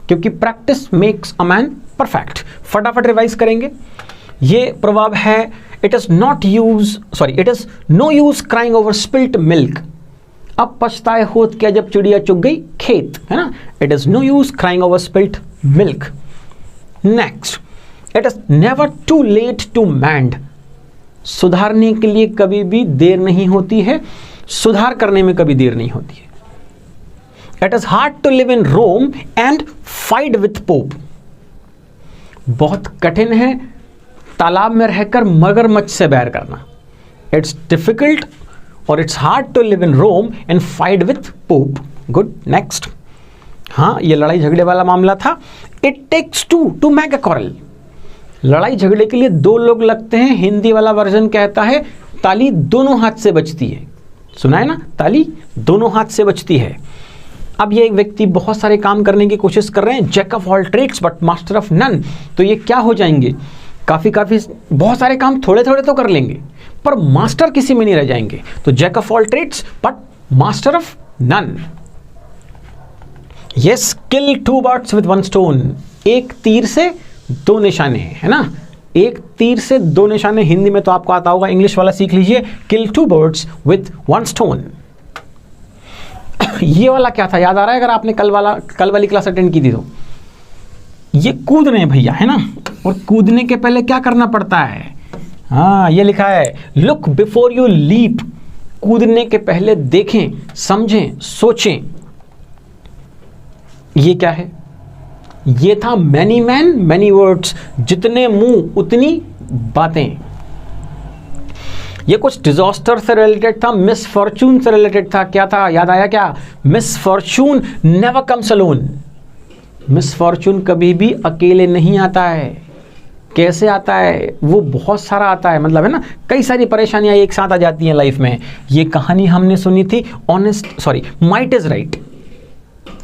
क्योंकि practice makes a man perfect. फटाफट रिवाइज करेंगे। ये प्रोवर्ब है, it is no use crying over spilt milk. अब पछताए होत क्या जब चिड़िया चुग गई खेत, है ना। It is no use crying over spilt milk. Next, it is never too late to mend. सुधारने के लिए कभी भी देर नहीं होती है, सुधार करने में कभी देर नहीं होती है। It is hard to live in Rome and fight with Pope. बहुत कठिन है तालाब में रहकर मगरमच्छ से बैर करना। इट्स डिफिकल्ट और it's hard to live in Rome and fight with Pope. Good. Next, हाँ, ये लड़ाई झगड़े वाला मामला था। It takes two to make a quarrel. लड़ाई झगड़े के लिए दो लोग लगते हैं। हिंदी वाला वर्जन कहता है ताली दोनों हाथ से बजती है। सुना है ना, ताली दोनों हाथ से बजती है। अब ये व्यक्ति बहुत सारे काम करने की कोशिश कर रहे हैं, jack of all trades but master of none, तो ये क्या हो जाएंगे, काफ़ी बहुत सारे काम थोड़े थोड़े तो कर लेंगे पर मास्टर किसी में नहीं रह जाएंगे। तो jack of all trades but master of none. Yes, kill 2 birds with 1 stone, एक तीर से 2 निशाने, है ना, एक तीर से 2 निशाने। हिंदी में तो आपको आता होगा, इंग्लिश वाला सीख लीजिए, किल 2 बर्ड्स विद 1 स्टोन। ये वाला क्या था, याद आ रहा है अगर आपने कल वाली क्लास अटेंड की थी तो? ये कूद रहे हैं भैया, है ना, और कूदने के पहले क्या करना पड़ता है, हाँ ये लिखा है लुक बिफोर यू लीप, कूदने के पहले देखें, समझें, सोचें। ये क्या है, ये था मैनी मैन मैनी वर्ड्स, जितने मुंह उतनी बातें। ये कुछ डिजास्टर से रिलेटेड था, मिसफॉर्चून से रिलेटेड था। क्या था, याद आया क्या, misfortune never comes alone, misfortune कभी भी अकेले नहीं आता है। कैसे आता है, वो बहुत सारा आता है, मतलब है ना, कई सारी परेशानियां एक साथ आ जाती हैं लाइफ में। ये कहानी हमने सुनी थी माइट इज राइट,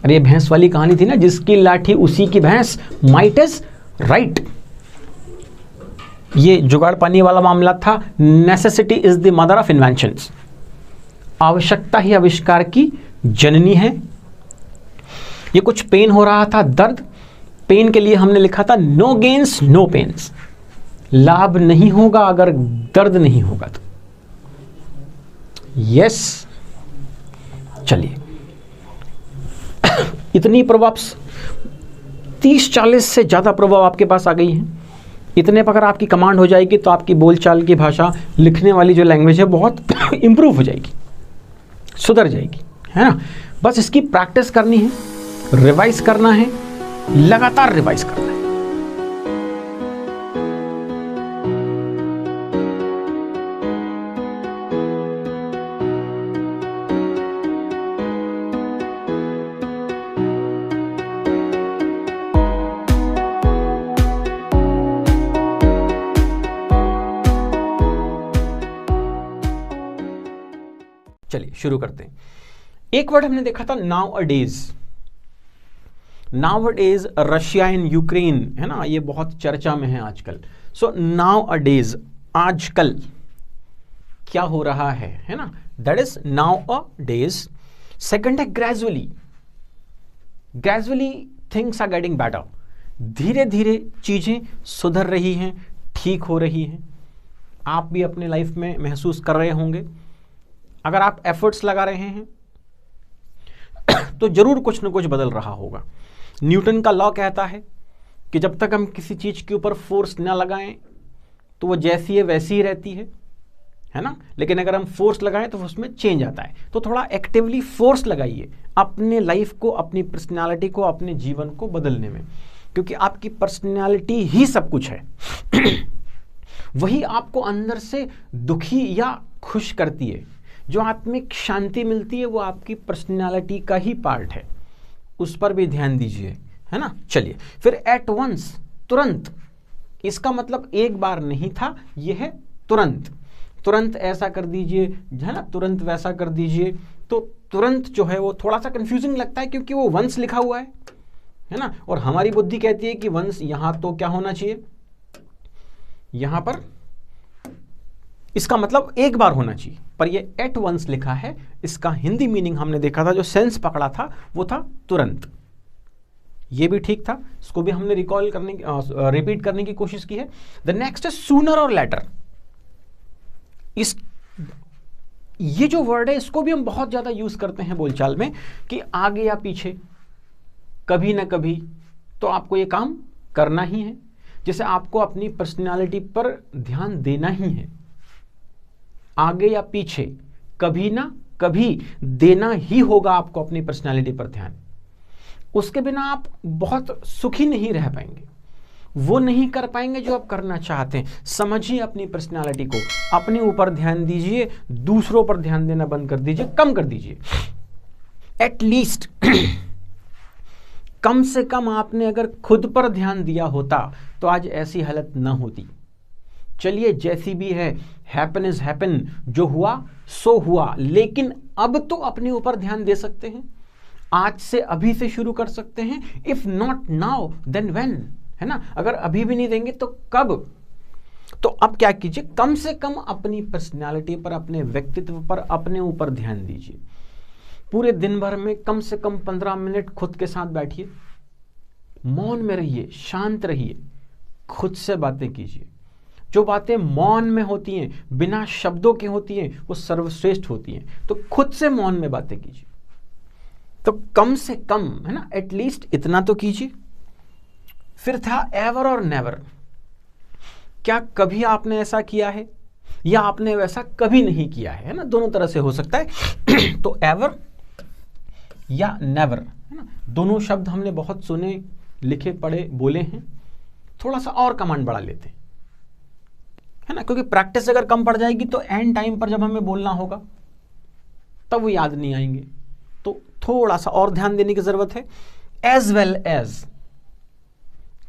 अरे भैंस वाली कहानी थी ना, जिसकी लाठी उसी की भैंस, माइट इज राइट। ये जुगाड़ पानी वाला मामला था, necessity is the mother of inventions, आवश्यकता ही आविष्कार की जननी है। ये कुछ पेन हो रहा था, दर्द, पेन के लिए हमने लिखा था नो गेन्स नो पेन्स, लाभ नहीं होगा अगर दर्द नहीं होगा तो। यस, चलिए इतनी प्रभाव, 30-40 से ज्यादा प्रभाव आपके पास आ गई है। इतने पर अगर आपकी कमांड हो जाएगी तो आपकी बोलचाल की भाषा, लिखने वाली जो लैंग्वेज है बहुत इंप्रूव हो जाएगी, सुधर जाएगी, है ना। बस इसकी प्रैक्टिस करनी है, रिवाइज करना है, लगातार रिवाइज करना है। चलिए शुरू करते हैं। एक वर्ड हमने देखा था now a days, now a days Russia and Ukraine, है ना, ये बहुत चर्चा में है आजकल। सो नाउ अ डेज, आजकल क्या हो रहा है ना, that is nowadays. Second है gradually, gradually things are getting better, धीरे धीरे चीजें सुधर रही हैं, ठीक हो रही हैं। आप भी अपने लाइफ में महसूस कर रहे होंगे, अगर आप एफर्ट्स लगा रहे हैं तो जरूर कुछ ना कुछ बदल रहा होगा। न्यूटन का लॉ कहता है कि जब तक हम किसी चीज के ऊपर फोर्स ना लगाएं तो वो जैसी है वैसी ही रहती है ना, लेकिन अगर हम फोर्स लगाएं तो उसमें चेंज आता है। तो थोड़ा एक्टिवली फोर्स लगाइए अपने लाइफ को, अपनी पर्सनालिटी को, अपने जीवन को बदलने में, क्योंकि आपकी पर्सनालिटी ही सब कुछ है। वही आपको अंदर से दुखी या खुश करती है। जो आत्मिक शांति मिलती है वो आपकी पर्सनालिटी का ही पार्ट है, उस पर भी ध्यान दीजिए, है ना। चलिए फिर एट वंस, तुरंत, इसका मतलब एक बार नहीं था, यह है तुरंत। तुरंत ऐसा कर दीजिए, है ना, तुरंत वैसा कर दीजिए। तो तुरंत जो है वो थोड़ा सा कंफ्यूजिंग लगता है क्योंकि वो वंस लिखा हुआ है ना, और हमारी बुद्धि कहती है कि वंस यहां तो क्या होना चाहिए, यहां पर इसका मतलब एक बार होना चाहिए, पर ये एट वंस लिखा है। इसका हिंदी मीनिंग हमने देखा था, जो सेंस पकड़ा था वो था तुरंत। ये भी ठीक था, इसको भी हमने रिपीट करने की कोशिश की है। द नेक्स्ट है सूनर और लेटर। ये जो वर्ड है इसको भी हम बहुत ज्यादा यूज करते हैं बोलचाल में कि आगे या पीछे, कभी ना कभी तो आपको ये काम करना ही है। जैसे आपको अपनी पर्सनालिटी पर ध्यान देना ही है, आगे या पीछे कभी ना कभी देना ही होगा आपको अपनी पर्सनालिटी पर ध्यान। उसके बिना आप बहुत सुखी नहीं रह पाएंगे, वो नहीं कर पाएंगे जो आप करना चाहते हैं। समझिए अपनी पर्सनालिटी को, अपने ऊपर ध्यान दीजिए, दूसरों पर ध्यान देना बंद कर दीजिए, कम कर दीजिए। एटलीस्ट कम से कम आपने अगर खुद पर ध्यान दिया होता तो आज ऐसी हालत ना होती। चलिए जैसी भी है, हैपन इज हैपन, जो हुआ सो हुआ, लेकिन अब तो अपने ऊपर ध्यान दे सकते हैं, आज से अभी से शुरू कर सकते हैं, if not now then when, है ना। अगर अभी भी नहीं देंगे तो कब। तो अब क्या कीजिए, कम से कम अपनी पर्सनालिटी पर, अपने व्यक्तित्व पर, अपने ऊपर ध्यान दीजिए। पूरे दिन भर में कम से कम 15 मिनट खुद के साथ बैठिए, मौन में रहिए, शांत रहिए, खुद से बातें कीजिए। जो बातें मौन में होती हैं, बिना शब्दों के होती हैं, वो सर्वश्रेष्ठ होती हैं। तो खुद से मौन में बातें कीजिए। तो कम से कम, है ना, एटलीस्ट इतना तो कीजिए। फिर था एवर और नेवर। क्या कभी आपने ऐसा किया है या आपने वैसा कभी नहीं किया है ना, दोनों तरह से हो सकता है। तो एवर या नेवर, है ना, दोनों शब्द हमने बहुत सुने, लिखे, पढ़े, बोले हैं। थोड़ा सा और कमांड बढ़ा लेते हैं, है ना, क्योंकि प्रैक्टिस अगर कम पड़ जाएगी तो एंड टाइम पर जब हमें बोलना होगा तब वो याद नहीं आएंगे। तो थोड़ा सा और ध्यान देने की जरूरत है। एज वेल एज,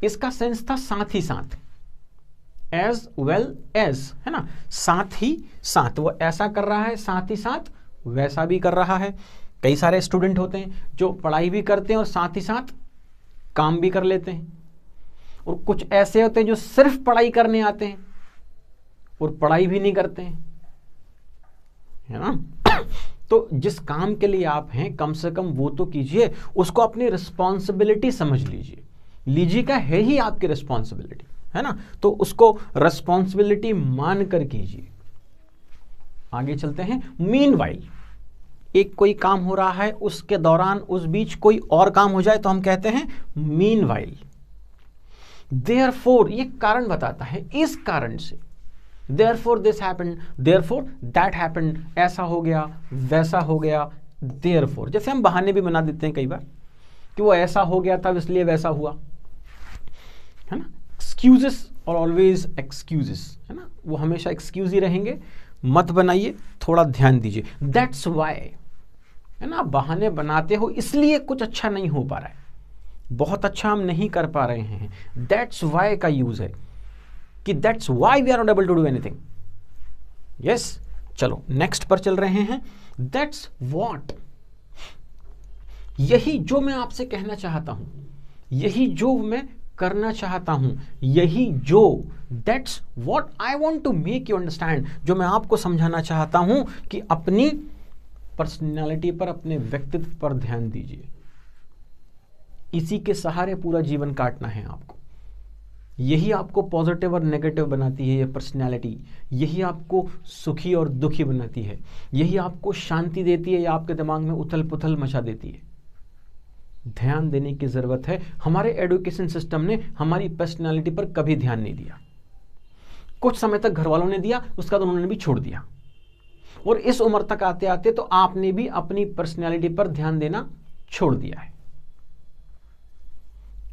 इसका सेंस था साथ ही साथ। एज वेल एज, है ना, साथ ही साथ। वो ऐसा कर रहा है, साथ ही साथ वैसा भी कर रहा है। कई सारे स्टूडेंट होते हैं जो पढ़ाई भी करते हैं और साथ ही साथ काम भी कर लेते हैं, और कुछ ऐसे होते हैं जो सिर्फ पढ़ाई करने आते हैं और पढ़ाई भी नहीं करते हैं, है ना। तो जिस काम के लिए आप हैं, कम से कम वो तो कीजिए, उसको अपनी रिस्पॉन्सिबिलिटी समझ लीजिए। लीजिए का है ही आपकी रिस्पॉन्सिबिलिटी, है ना, तो उसको रिस्पॉन्सिबिलिटी मान कर कीजिए। आगे चलते हैं। मीनवाइल, एक कोई काम हो रहा है, उसके दौरान, उस बीच कोई और काम हो जाए तो हम कहते हैं मीनवाइल। देयरफॉर, ये कारण बताता है, इस कारण से। Therefore this happened, therefore that happened, ऐसा हो गया, वैसा हो गया। देयरफॉर, जैसे हम बहाने भी बना देते हैं कई बार कि वो ऐसा हो गया था इसलिए वैसा हुआ, है ना। एक्सक्यूजेस और ऑलवेज एक्सक्यूजेस, है ना, वो हमेशा एक्सक्यूज ही रहेंगे, मत बनाइए, थोड़ा ध्यान दीजिए। दैट्स वाई, है ना, बहाने बनाते हो इसलिए कुछ अच्छा नहीं हो पा रहा है, बहुत अच्छा हम नहीं कर पा रहे हैं। दैट्स वाई का यूज है कि that's why we are not able to do anything. Yes, चलो नेक्स्ट पर चल रहे हैं। दैट्स व्हाट, यही जो मैं आपसे कहना चाहता हूं, यही जो मैं करना चाहता हूं, यही जो, that's what I want to make you understand, जो मैं आपको समझाना चाहता हूं कि अपनी पर्सनालिटी पर, अपने व्यक्तित्व पर ध्यान दीजिए। इसी के सहारे पूरा जीवन काटना है आपको। यही आपको पॉजिटिव और नेगेटिव बनाती है, ये पर्सनैलिटी। यही आपको सुखी और दुखी बनाती है, यही आपको शांति देती है या आपके दिमाग में उथल पुथल मचा देती है। ध्यान देने की जरूरत है। हमारे एजुकेशन सिस्टम ने हमारी पर्सनैलिटी पर कभी ध्यान नहीं दिया। कुछ समय तक घर वालों ने दिया, उसका तो उन्होंने भी छोड़ दिया, और इस उम्र तक आते आते तो आपने भी अपनी पर्सनैलिटी पर ध्यान देना छोड़ दिया है।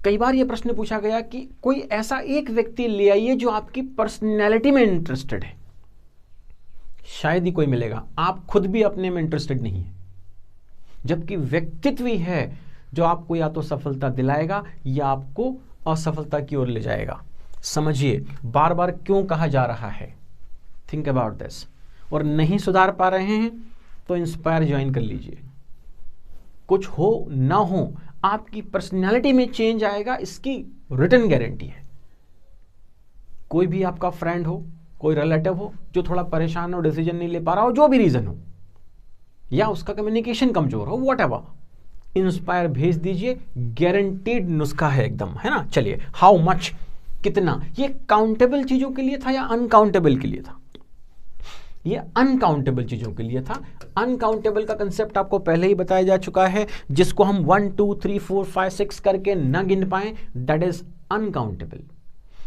कई बार यह प्रश्न पूछा गया कि कोई ऐसा एक व्यक्ति ले आइए जो आपकी पर्सनैलिटी में इंटरेस्टेड है। शायद ही कोई मिलेगा, आप खुद भी अपने में इंटरेस्टेड नहीं है, जबकि व्यक्तित्व ही है जो आपको या तो सफलता दिलाएगा या आपको असफलता की ओर ले जाएगा। समझिए बार बार क्यों कहा जा रहा है, थिंक अबाउट दिस। और नहीं सुधार पा रहे हैं तो इंस्पायर ज्वाइन कर लीजिए। कुछ हो ना हो, आपकी पर्सनैलिटी में चेंज आएगा, इसकी रिटन गारंटी है। कोई भी आपका फ्रेंड हो, कोई रिलेटिव हो जो थोड़ा परेशान हो, डिसीजन नहीं ले पा रहा हो, जो भी रीजन हो, या उसका कम्युनिकेशन कमजोर हो, व्हाटएवर, इंस्पायर भेज दीजिए। गारंटीड नुस्खा है एकदम, है ना। चलिए, हाउ मच, कितना, ये काउंटेबल चीजों के लिए था या अनकाउंटेबल के लिए था? ये अनकाउंटेबल चीजों के लिए था। अनकाउंटेबल का कंसेप्ट आपको पहले ही बताया जा चुका है, जिसको हम 1 2 3 4 5 6 करके न गिन पाए, दैट इज अनकाउंटेबल।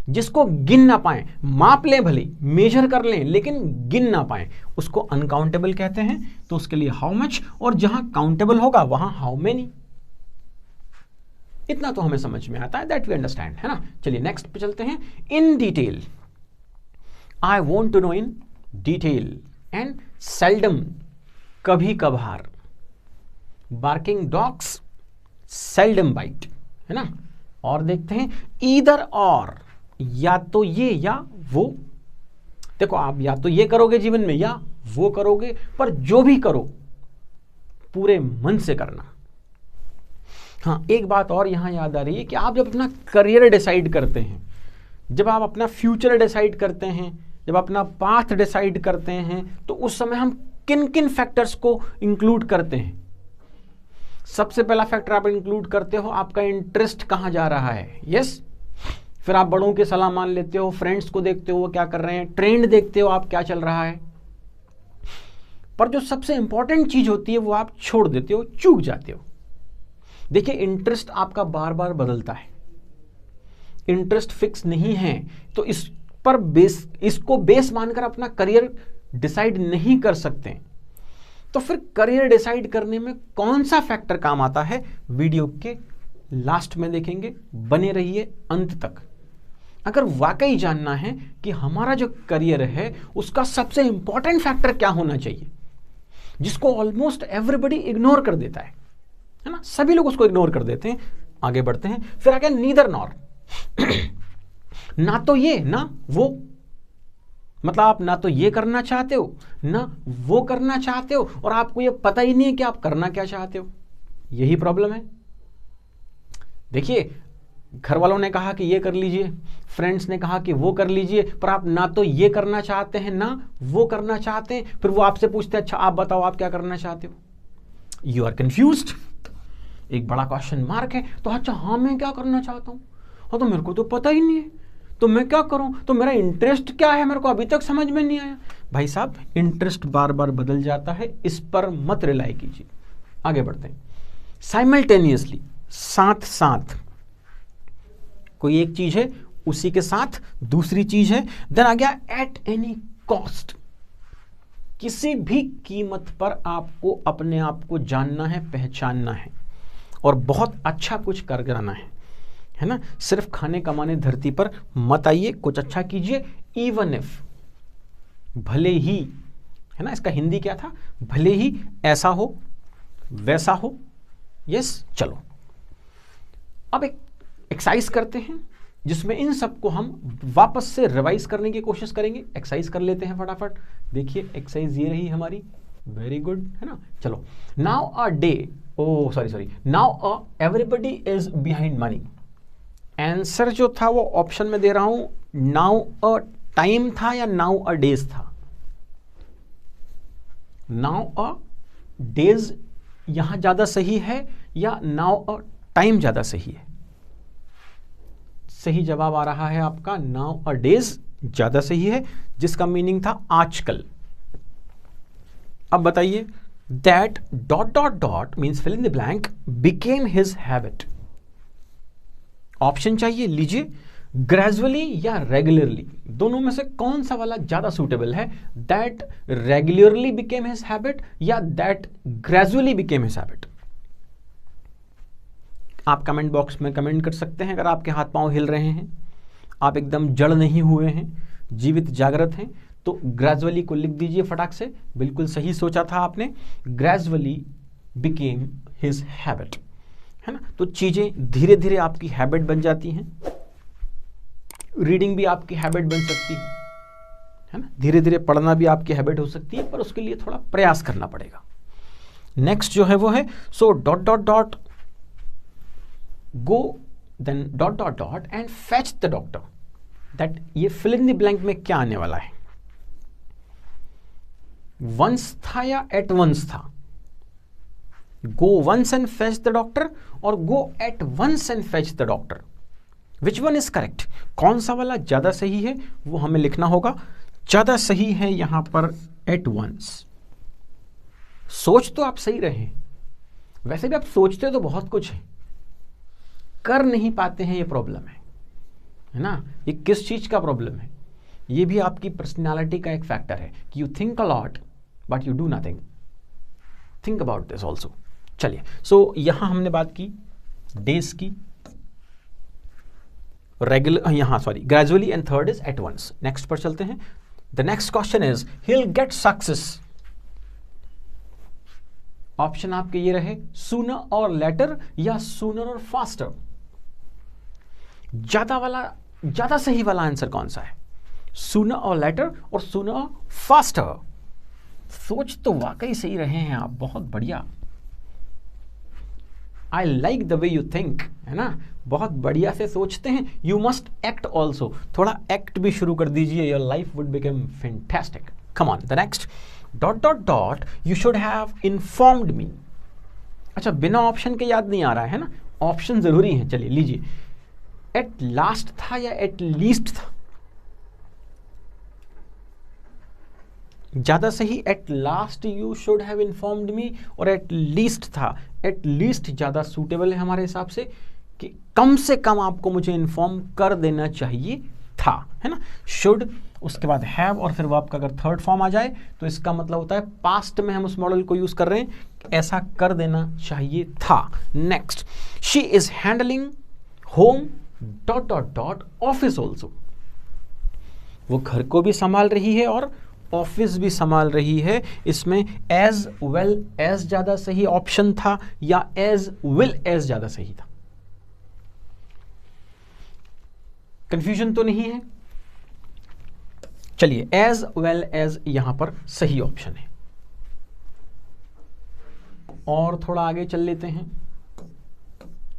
जिसको गिन ना पाए, माप लें भले, मेजर कर लें, लेकिन गिन ना पाए, उसको अनकाउंटेबल कहते हैं। तो उसके लिए हाउ मच, और जहां काउंटेबल होगा वहां हाउ मेनी। इतना तो हमें समझ में आता है, दैट वी अंडरस्टैंड, है ना। चलिए नेक्स्ट पे चलते हैं। In detail, I want to know in detail, and seldom, कभी कभार। बार्किंग डॉग्स सेल्डम बाइट, है ना। और देखते हैं ईदर और, या तो ये या वो। देखो, आप या तो ये करोगे जीवन में या वो करोगे, पर जो भी करो पूरे मन से करना, हाँ, एक बात और यहाँ याद आ रही है कि आप जब अपना करियर डिसाइड करते हैं, जब आप अपना फ्यूचर डिसाइड करते हैं, जब अपना पाथ डिसाइड करते हैं, तो उस समय हम किन किन फैक्टर्स को इंक्लूड करते हैं? सबसे पहला फैक्टर आप इंक्लूड करते हो आपका इंटरेस्ट कहाँ जा रहा है। यस, फिर आप बड़ों की सलाह मान लेते हो, फ्रेंड्स को देखते हो वो क्या कर रहे हैं, ट्रेंड देखते हो आप क्या चल रहा है, पर जो सबसे इंपॉर्टेंट चीज होती है वो आप छोड़ देते हो, चूक जाते हो। देखिए, इंटरेस्ट आपका बार बार बदलता है, इंटरेस्ट फिक्स नहीं है, तो इस पर इसको बेस मानकर अपना करियर डिसाइड नहीं कर सकते। तो फिर करियर डिसाइड करने में कौन सा फैक्टर काम आता है, वीडियो के लास्ट में देखेंगे, बने रहिए अंत तक। अगर वाकई जानना है कि हमारा जो करियर है उसका सबसे इंपॉर्टेंट फैक्टर क्या होना चाहिए, जिसको ऑलमोस्ट एवरीबडी इग्नोर कर देता है ना, सभी लोग उसको इग्नोर कर देते हैं। आगे बढ़ते हैं, फिर आ गया नीदर नॉर। ना तो ये ना वो, मतलब आप ना तो ये करना चाहते हो ना वो करना चाहते हो, और आपको ये पता ही नहीं है कि आप करना क्या चाहते हो। यही प्रॉब्लम है। देखिए, घर वालों ने कहा कि ये कर लीजिए, फ्रेंड्स ने कहा कि वो कर लीजिए, पर आप ना तो ये करना चाहते हैं ना वो करना चाहते हैं। फिर वो आपसे पूछते हैं अच्छा आप बताओ आप क्या करना चाहते हो। यू आर कंफ्यूज्ड, एक बड़ा क्वेश्चन मार्क है। तो अच्छा हाँ मैं क्या करना चाहता हूँ, हाँ तो मेरे को तो पता ही नहीं है, तो मैं क्या करूं, तो मेरा इंटरेस्ट क्या है, मेरे को अभी तक समझ में नहीं आया। भाई साहब, इंटरेस्ट बार बार बदल जाता है, इस पर मत रिलाई कीजिए। आगे बढ़ते हैं। साइमल्टेनियसली, साथ साथ कोई एक चीज है उसी के साथ दूसरी चीज है। देन आ गया एट एनी कॉस्ट, किसी भी कीमत पर आपको अपने आप को जानना है, पहचानना है और बहुत अच्छा कुछ कर जाना है ना। सिर्फ खाने कमाने धरती पर मत आइए, कुछ अच्छा कीजिए। इवन इफ, भले ही, है ना, इसका हिंदी क्या था, भले ही ऐसा हो वैसा हो। यस, चलो अब एक एक्सरसाइज करते हैं जिसमें इन सबको हम वापस से रिवाइज करने की कोशिश करेंगे। एक्सरसाइज कर लेते हैं फटाफट। देखिए एक्सरसाइज ये रही हमारी, वेरी गुड, है ना। चलो, now a day, oh sorry, now a everybody is behind money. Answer जो था वो ऑप्शन में दे रहा हूं, नाउ अ टाइम था या नाउ अ डेज था। नाउ अ डेज यहां ज्यादा सही है या नाउ अ टाइम ज्यादा सही है? सही जवाब आ रहा है आपका नाउ अ डेज ज्यादा सही है, जिसका मीनिंग था आजकल। अब बताइए, that dot dot dot means fill in the blank became his habit. Option चाहिए, लीजिए, ग्रेजुअली या रेगुलरली, दोनों में से कौन सा वाला ज्यादा सूटेबल है? That regularly became his habit या that gradually became his habit? आप कमेंट बॉक्स में कमेंट कर सकते हैं। अगर आपके हाथ पांव हिल रहे हैं, आप एकदम जड़ नहीं हुए हैं, जीवित जागृत हैं, तो ग्रेजुअली को लिख दीजिए फटाक से। बिल्कुल सही सोचा था आपने, ग्रेजुअली बिकेम हिज हैबिट, है ना। तो चीजें धीरे धीरे आपकी हैबिट बन जाती हैं। रीडिंग भी आपकी हैबिट बन सकती है ना, धीरे धीरे पढ़ना भी आपकी हैबिट हो सकती है, पर उसके लिए थोड़ा प्रयास करना पड़ेगा। नेक्स्ट जो है वो है, so dot dot dot go then dot dot dot and fetch the doctor. That, ये फिल इन द ब्लैंक में क्या आने वाला है? वंस था या एट वंस था? Go once and fetch the doctor और go at once and fetch the doctor, which one is correct? कौन सा वाला ज्यादा सही है वो हमें लिखना होगा। ज्यादा सही है यहां पर एट वंस। सोच तो आप सही रहे, वैसे भी आप सोचते तो बहुत कुछ है, कर नहीं पाते हैं, ये प्रॉब्लम है ना। ये किस चीज का प्रॉब्लम है? ये भी आपकी पर्सनालिटी का एक फैक्टर है कि you think a lot but you do nothing. Think about this also. चलिए, सो यहां हमने बात की डेज की, रेगुलर, यहां sorry gradually, and third is at once. Next पर चलते हैं। The next question is he will get success. Option आपके ये रहे, सूनर और लेटर या सूनर और फास्टर। ज्यादा सही वाला आंसर कौन सा है? सूनर और लेटर और सूनर और फास्टर। सोच तो वाकई सही रहे हैं आप, बहुत बढ़िया। I like the way you think, है ना, बहुत बढ़िया से सोचते हैं. यू मस्ट एक्ट ऑल्सो, थोड़ा एक्ट भी शुरू कर दीजिए, your life would become fantastic. Come on, the next, dot dot dot you should have informed मी. अच्छा, बिना ऑप्शन के याद नहीं आ रहा है ना, ऑप्शन जरूरी है. चलिए लीजिए, एट लास्ट था या एट लीस्ट था? ज्यादा सही at last you should have informed मी, और एट लीस्ट था. एट लीस्ट ज्यादा सूटेबल है हमारे हिसाब से, कि कम से कम आपको मुझे इन्फॉर्म कर देना चाहिए था, है ना. शुड, उसके बाद हैव, और फिर वर्ब का अगर थर्ड फॉर्म आ जाए तो इसका मतलब होता है पास्ट में हम उस मॉडल को यूज कर रहे हैं, ऐसा कर देना चाहिए था. Next, she is handling home dot dot dot office also. वो घर को भी संभाल रही है और ऑफिस भी संभाल रही है. इसमें एज वेल एज ज्यादा सही ऑप्शन था या एज विल एज ज्यादा सही था? कंफ्यूजन तो नहीं है? चलिए, एज वेल एज यहां पर सही ऑप्शन है. और थोड़ा आगे चल लेते हैं.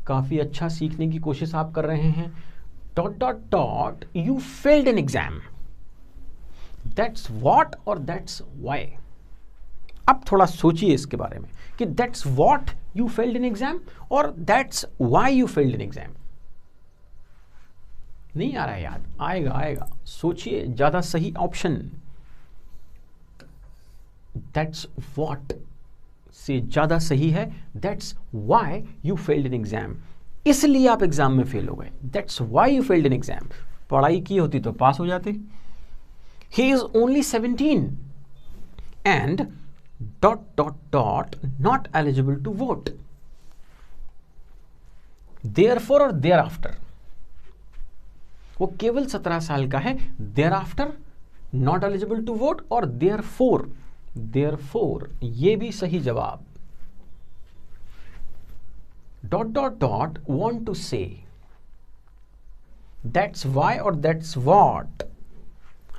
काफी अच्छा सीखने की कोशिश आप कर रहे हैं. Dot dot dot you failed an exam. That's what और दैट्स व्हाई. अब थोड़ा सोचिए इसके बारे में कि that's what you failed an exam और that's why you failed an exam. नहीं आ रहा है याद? आएगा आएगा, सोचिए. ज्यादा सही ऑप्शन दैट्स व्हाट से ज्यादा सही है that's why you failed an exam. इसलिए आप एग्जाम में फेल हो गए. That's why you failed an exam. पढ़ाई की होती तो पास हो जाते. He is only 17 and dot dot dot not eligible to vote. Therefore और thereafter, वो केवल 17 साल का है. Thereafter not eligible to vote और therefore ये भी सही जवाब. Dot dot dot want to say. That's why और that's what.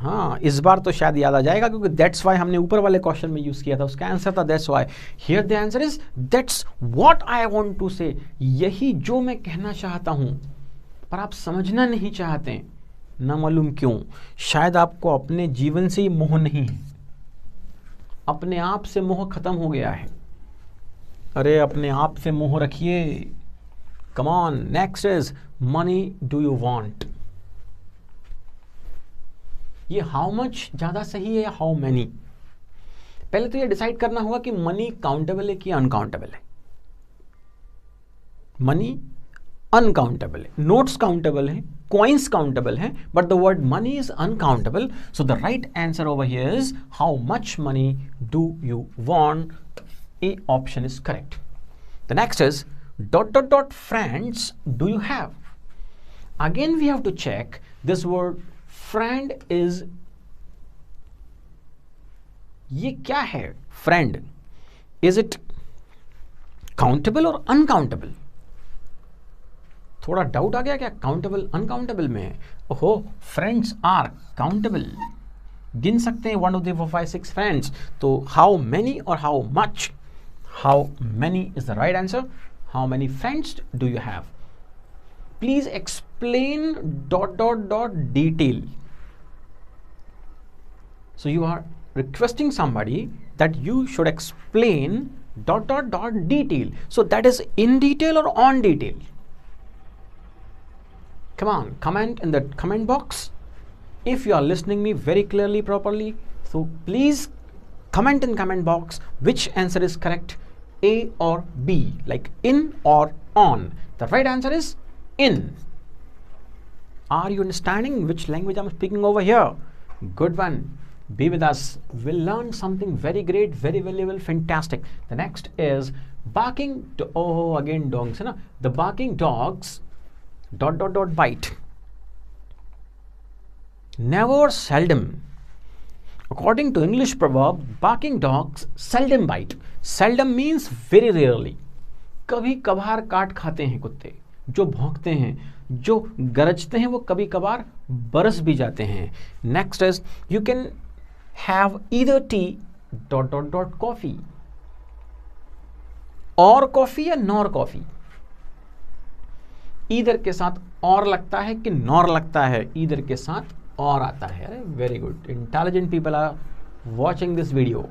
हाँ, इस बार तो शायद याद आ जाएगा क्योंकि दैट्स वाई हमने ऊपर वाले क्वेश्चन में यूज किया था. उसका आंसर था that's why. Here the answer is that's what I want to say. यही जो मैं कहना चाहता हूं, पर आप समझना नहीं चाहते, ना मालूम क्यों. शायद आपको अपने जीवन से ही मोह नहीं है, अपने आप से मोह खत्म हो गया है. अरे अपने आप से मोह रखिए. Come on, next is money do you want. ये हाउ मच ज्यादा सही है या हाउ मैनी? पहले तो ये डिसाइड करना होगा कि मनी काउंटेबल है कि अनकाउंटेबल है. मनी अनकाउंटेबल है, नोट्स काउंटेबल है, कॉइन्स काउंटेबल है, but the word money is uncountable. So the right answer over here is how much money do you want. A option is correct. The next is dot dot dot friends do you have. Again we have to check this word friend is, ये क्या है? Friend, is it countable और uncountable? थोड़ा doubt आ गया क्या countable uncountable में? ओहो, फ्रेंड्स आर काउंटेबल, गिन सकते हैं 1 2 3 4 5 6 फ्रेंड्स. तो हाउ मेनी और how much? How many is the right answer. How many friends do you have? Please explain dot dot dot detail. So you are requesting somebody that you should explain dot dot dot detail. So that is in detail or on detail? Come on, comment in the comment box if you are listening me very clearly, properly. So please comment in comment box which answer is correct, A or B, like in or on. The right answer is in. Are you understanding which language I'm speaking over here? Good one. Be with us. We'll learn something very great, very valuable, fantastic. The next is barking. Oh, again dogs, है ना? The barking dogs dot dot dot bite. Never, seldom. According to English proverb, barking dogs seldom bite. Seldom means very rarely. कभी कभार काट खाते हैं कुत्ते. जो भौंकते हैं, जो गरजते हैं, वो कभी कभार बरस भी जाते हैं. Next is you can have either T dot dot dot coffee, और कॉफी या नॉर कॉफी. ईदर के साथ और लगता है कि नॉर लगता है? ईदर के साथ और आता है। अरे very good, intelligent people are watching this video,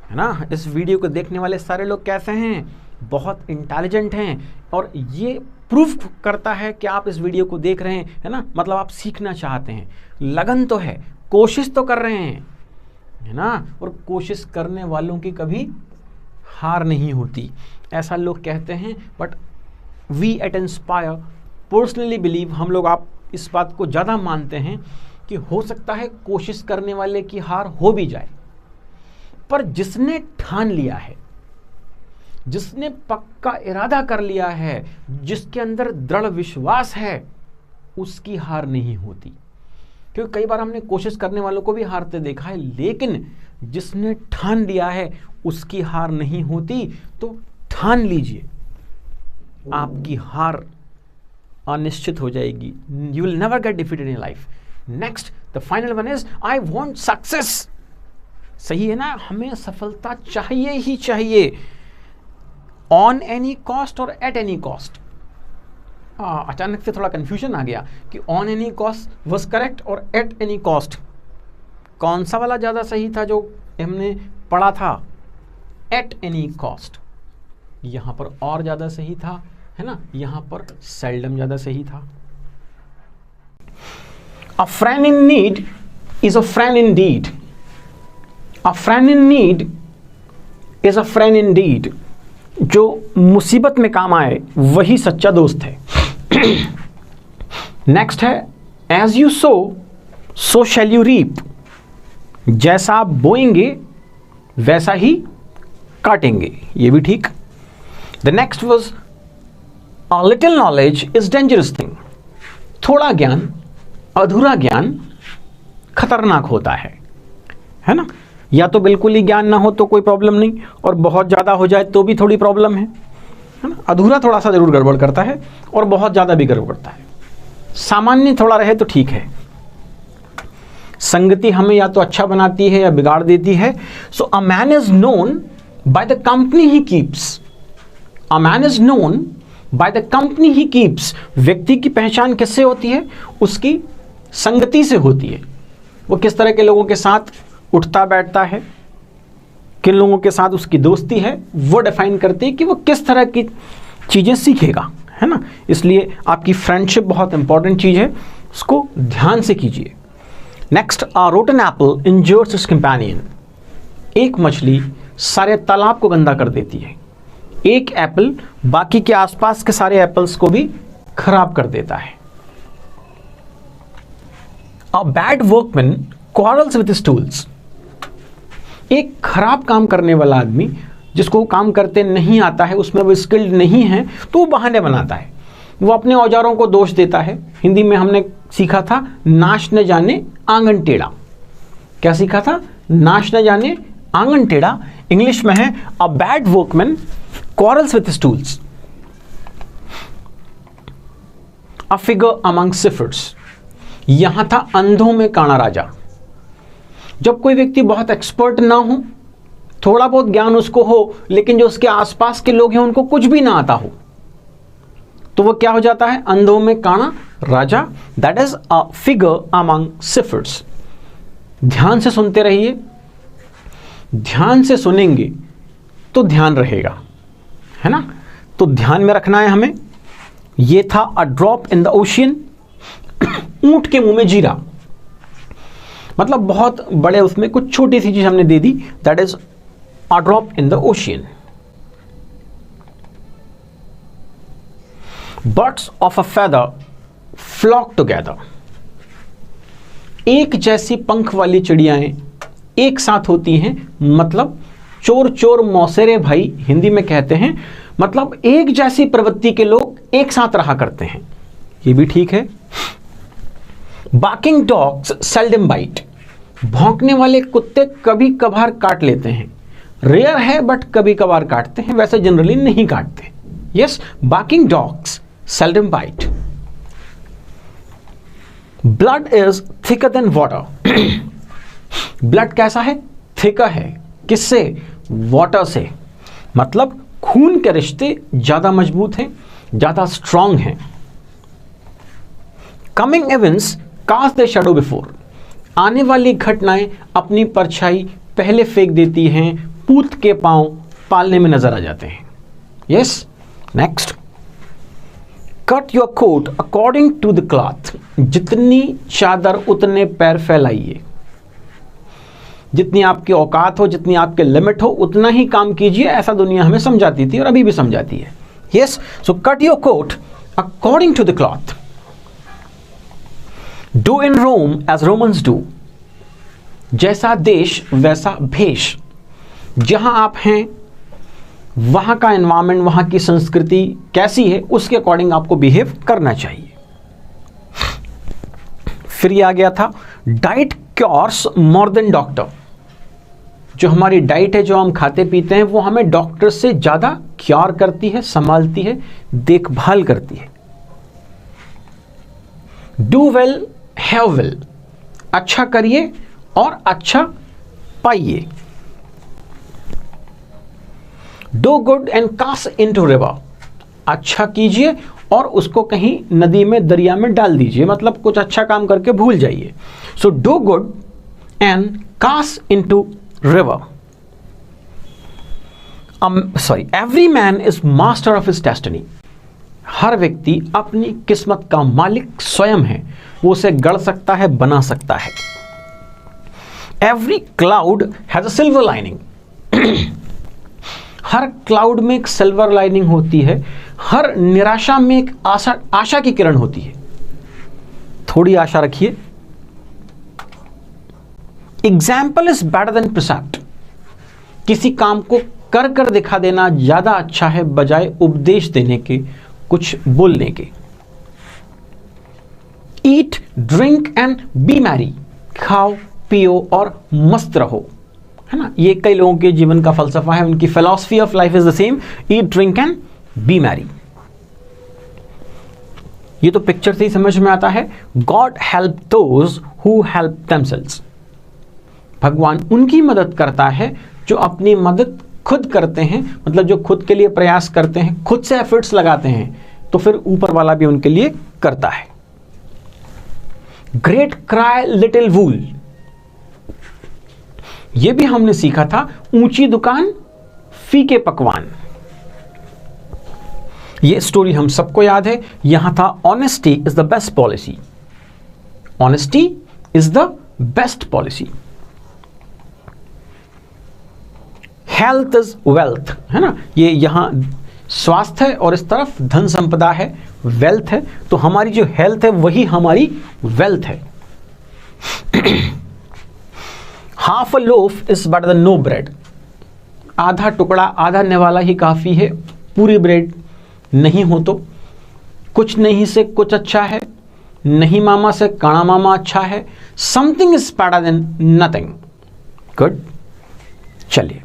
है ना। इस वीडियो को देखने वाले सारे लोग कैसे हैं? बहुत इंटेलिजेंट हैं, और ये प्रूफ करता है कि आप इस वीडियो को देख रहे हैं, है ना। मतलब आप सीखना चाहते हैं, लगन तो है, कोशिश तो कर रहे हैं, है ना। और कोशिश करने वालों की कभी हार नहीं होती, ऐसा लोग कहते हैं। But we at Inspire personally believe, हम लोग आप इस बात को ज़्यादा मानते हैं कि हो सकता है कोशिश करने वाले की हार हो भी जाए, पर जिसने ठान लिया है, जिसने पक्का इरादा कर लिया है, जिसके अंदर दृढ़ विश्वास है, उसकी हार नहीं होती। क्योंकि कई बार हमने कोशिश करने वालों को भी हारते देखा है, लेकिन जिसने ठान लिया है उसकी हार नहीं होती। तो ठान लीजिए, आपकी हार अनिश्चित हो जाएगी। You will never get defeated in life. Next, the final one is I want success. सही है ना, हमें सफलता चाहिए ही चाहिए, ऑन एनी कॉस्ट और एट एनी कॉस्ट। अचानक से थोड़ा कंफ्यूजन आ गया कि on any cost was correct और एट एनी कॉस्ट कौन सा वाला ज़्यादा सही था जो हमने पढ़ा था? एट एनी कॉस्ट, यहाँ पर और ज़्यादा सही था, है ना, यहाँ पर सेल्डम ज़्यादा सही था। A friend in need is a friend in deed. A friend in need is a friend in deed. जो मुसीबत में काम आए वही सच्चा दोस्त है। नेक्स्ट है, as you so shall you reap. जैसा आप बोएंगे वैसा ही काटेंगे, ये भी ठीक। The next was, a little knowledge is dangerous thing. थोड़ा ज्ञान, अधूरा ज्ञान खतरनाक होता है ना। या तो बिल्कुल ही ज्ञान ना हो तो कोई प्रॉब्लम नहीं, और बहुत ज़्यादा हो जाए तो भी थोड़ी प्रॉब्लम है ना। अधूरा थोड़ा सा जरूर गड़बड़ करता है, और बहुत ज़्यादा भी गड़बड़ करता है। सामान्य थोड़ा रहे तो ठीक है। संगति हमें या तो अच्छा बनाती है या बिगाड़ देती है। So a man is known by the company he keeps. A man is known by the company he keeps. व्यक्ति की पहचान किससे होती है? उसकी संगति से होती है। वो किस तरह के लोगों के साथ उठता बैठता है, किन लोगों के साथ उसकी दोस्ती है, वो डिफाइन करती है कि वो किस तरह की चीज़ें सीखेगा, है ना। इसलिए आपकी फ्रेंडशिप बहुत इंपॉर्टेंट चीज़ है, उसको ध्यान से कीजिए। नेक्स्ट, अ rotten apple injures its companion. एक मछली सारे तालाब को गंदा कर देती है। एक एप्पल बाकी के आसपास के सारे एप्पल्स को भी खराब कर देता है। A bad workman quarrels with his tools. एक खराब काम करने वाला आदमी, जिसको काम करते नहीं आता है, उसमें वो स्किल्ड नहीं है, तो वो बहाने बनाता है, वो अपने औजारों को दोष देता है। हिंदी में हमने सीखा था, नाश न जाने आंगन टेढ़ा। क्या सीखा था? नाश न जाने आंगन टेढ़ा। इंग्लिश में है, a bad workman quarrels with his tools. A figure among ciphers. यहां था अंधों में काना राजा। जब कोई व्यक्ति बहुत एक्सपर्ट ना हो, थोड़ा बहुत ज्ञान उसको हो, लेकिन जो उसके आसपास के लोग हैं उनको कुछ भी ना आता हो, तो वो क्या हो जाता है? अंधों में काना राजा। That is a figure among ciphers. ध्यान से सुनते रहिए, ध्यान से सुनेंगे तो ध्यान रहेगा, है ना। तो ध्यान में रखना है हमें। ये था अ ड्रॉप इन द ओशियन। ऊंट के मुंह में जीरा, मतलब बहुत बड़े उसमें कुछ छोटी सी चीज हमने दे दी। That is a drop in the ocean. Birds of a feather flock together. एक जैसी पंख वाली चिड़ियाएं एक साथ होती हैं, मतलब चोर चोर मौसेरे भाई हिंदी में कहते हैं, मतलब एक जैसी प्रवृत्ति के लोग एक साथ रहा करते हैं, ये भी ठीक है। Barking dogs seldom bite. भौंकने वाले कुत्ते कभी कभार काट लेते हैं, रेयर है बट कभी कभार काटते हैं, वैसे जनरली नहीं काटते। Yes, barking dogs seldom bite. Blood is thicker than water. Blood कैसा है? थिकर है। किससे? वाटर से। मतलब खून के रिश्ते ज्यादा मजबूत हैं, ज्यादा स्ट्रांग हैं। Coming events cast the shadow before, आने वाली घटनाएं अपनी परछाई पहले फेंक देती हैं, पूत के पांव पालने में नजर आ जाते हैं। Yes, next, cut your coat according to the cloth, जितनी चादर उतने पैर फैलाइए, जितनी आपकी औकात हो, जितनी आपके लिमिट हो, उतना ही काम कीजिए, ऐसा दुनिया हमें समझाती थी और अभी भी समझाती है। Yes, so cut your coat according to the cloth, do in Rome as Romans do, जैसा देश वैसा भेष, जहां आप हैं वहां का एनवायरमेंट, वहां की संस्कृति कैसी है उसके अकॉर्डिंग आपको बिहेव करना चाहिए। फिर ये आ गया था, diet cures more than doctor, जो हमारी डाइट है, जो हम खाते पीते हैं, वो हमें डॉक्टर से ज्यादा क्योर करती है, संभालती है, देखभाल करती है। डू वेल हैव वेल, अच्छा करिए और अच्छा पाइए। Do good and cast into river, अच्छा कीजिए और उसको कहीं नदी में, दरिया में डाल दीजिए, मतलब कुछ अच्छा काम करके भूल जाइए। So do good and cast into river. Every man is master of his destiny, हर व्यक्ति अपनी किस्मत का मालिक स्वयं है, वो उसे गढ़ सकता है, बना सकता है। Every cloud has a silver lining, her cloud में एक सिल्वर लाइनिंग होती है, हर निराशा में एक आशा की किरण होती है। थोड़ी आशा रखिए। Example is better than precept, किसी काम को कर कर दिखा देना ज्यादा अच्छा है बजाय उपदेश देने के, कुछ बोलने के। ईट ड्रिंक एंड बी मैरी, खाओ पियो और मस्त रहो, है ना। ये कई लोगों के जीवन का फलसफा है, उनकी philosophy of life is the same, eat drink and be Mary. ये तो पिक्चर से ही समझ में आता है। God help those who help themselves, भगवान उनकी मदद करता है जो अपनी मदद खुद करते हैं, मतलब जो खुद के लिए प्रयास करते हैं, खुद से एफर्ट्स लगाते हैं, तो फिर ऊपर वाला भी उनके लिए करता है। ग्रेट क्राई लिटिल वूल, यह भी हमने सीखा था, ऊंची दुकान फीके पकवान। यह स्टोरी हम सबको याद है। यहां था, honesty is the best policy, honesty is the best policy. Health is wealth, है ना, ये यहां स्वास्थ्य है और इस तरफ धन संपदा है, वेल्थ है। तो हमारी जो हेल्थ है वही हमारी वेल्थ है। Half a loaf is better than no bread, आधा टुकड़ा, आधा निवाला ही काफी है, पूरी ब्रेड नहीं हो तो। कुछ नहीं से कुछ अच्छा है, नहीं मामा से काणा मामा अच्छा है। Something is better then nothing. Good, चलिए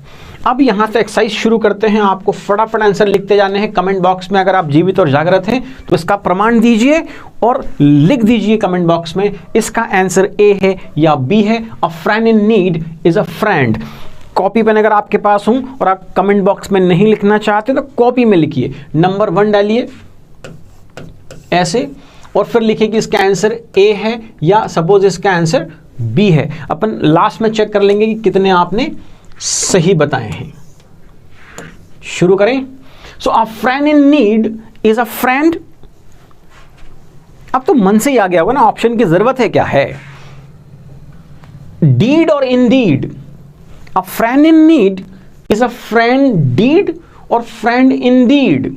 अब यहां से एक्सरसाइज शुरू करते हैं। आपको फटाफट आंसर लिखते जाने हैं कमेंट बॉक्स में। अगर आप जीवित और जागृत हैं तो इसका प्रमाण दीजिए और लिख दीजिए कमेंट बॉक्स में, इसका आंसर ए है या बी है। A friend in need is a friend. Copy pen अगर आपके पास हो और आप कमेंट बॉक्स में नहीं लिखना चाहते तो कॉपी में लिखिए, नंबर 1 डालिए ऐसे, और फिर लिखिए कि इसका आंसर ए है या सपोज इसका आंसर बी है। अपन लास्ट में चेक कर लेंगे कि कितने आपने सही बताए हैं। शुरू करें। So a friend in need is a friend. अब तो मन से ही आ गया होगा ना, ऑप्शन की जरूरत है क्या है? डीड और indeed? A friend in need is a friend deed और फ्रेंड इंडीड?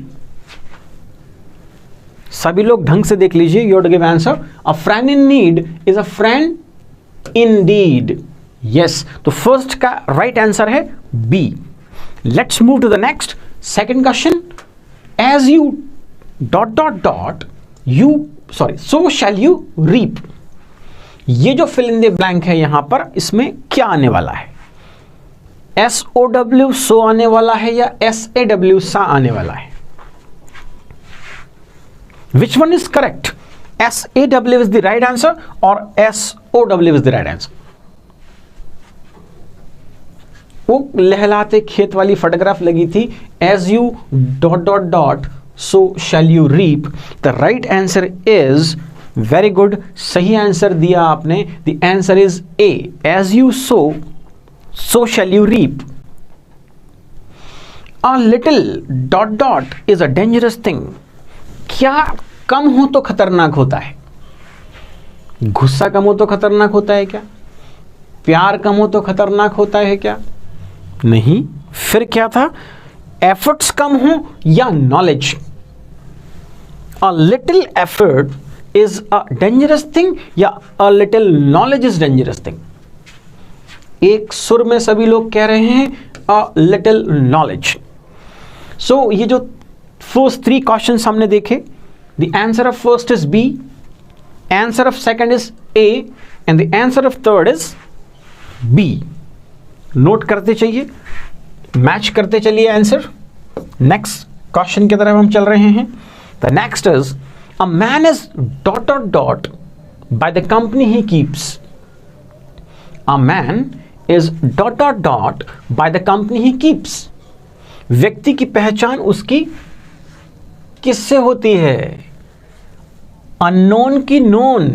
सभी लोग ढंग से देख लीजिए, you have to give answer. A friend in need is a friend indeed. Yes, तो फर्स्ट का राइट आंसर है B. Let's move to the next second question. As you dot dot dot you so shall you reap. ये जो fill in the blank है यहां पर, इसमें क्या आने वाला है? SOW सो आने वाला है या SAW सा आने वाला है? Which one is correct? SAW is the right answer और SOW is the right answer? वो लहलाते खेत वाली फोटोग्राफ लगी थी, as you dot dot dot so shall you reap. The right answer is very good, सही आंसर दिया आपने। The answer is A, as you so so shall you reap. A little dot dot is a dangerous thing. क्या कम हो तो खतरनाक होता है? गुस्सा कम हो तो खतरनाक होता है क्या? प्यार कम हो तो खतरनाक होता है क्या? नहीं। फिर क्या था? एफर्ट्स कम हो या knowledge? A little effort is a dangerous thing या a little knowledge is dangerous thing? एक सुर में सभी लोग कह रहे हैं अ लिटिल नॉलेज। सो ये जो फर्स्ट 3 क्वेश्चंस हमने देखे, the answer of first is B, answer of second is A and the answer of third is B. Note करते चलिए, मैच करते चलिए आंसर। नेक्स्ट क्वेश्चन की तरफ हम चल रहे हैं। The next is a man is dot dot dot by the company he keeps. A man is dot dot dot by the company he keeps. व्यक्ति की पहचान उसकी किससे होती है? अननोन की known.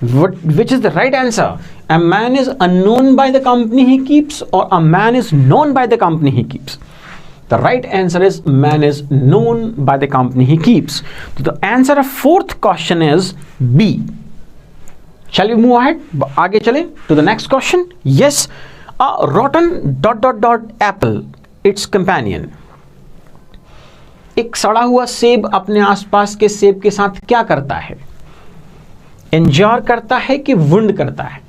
Which is the right answer? A man is unknown by the company he keeps or a man is known by the company he keeps? The right answer is man is known by the company he keeps. So the answer of fourth question is B. Shall we move ahead? आगे चलें to the next question. Yes, a rotten dot dot dot apple, its companion. एक सड़ा हुआ सेब अपने आसपास के सेब के साथ क्या करता है? इंजॉय करता है कि वुंड करता है?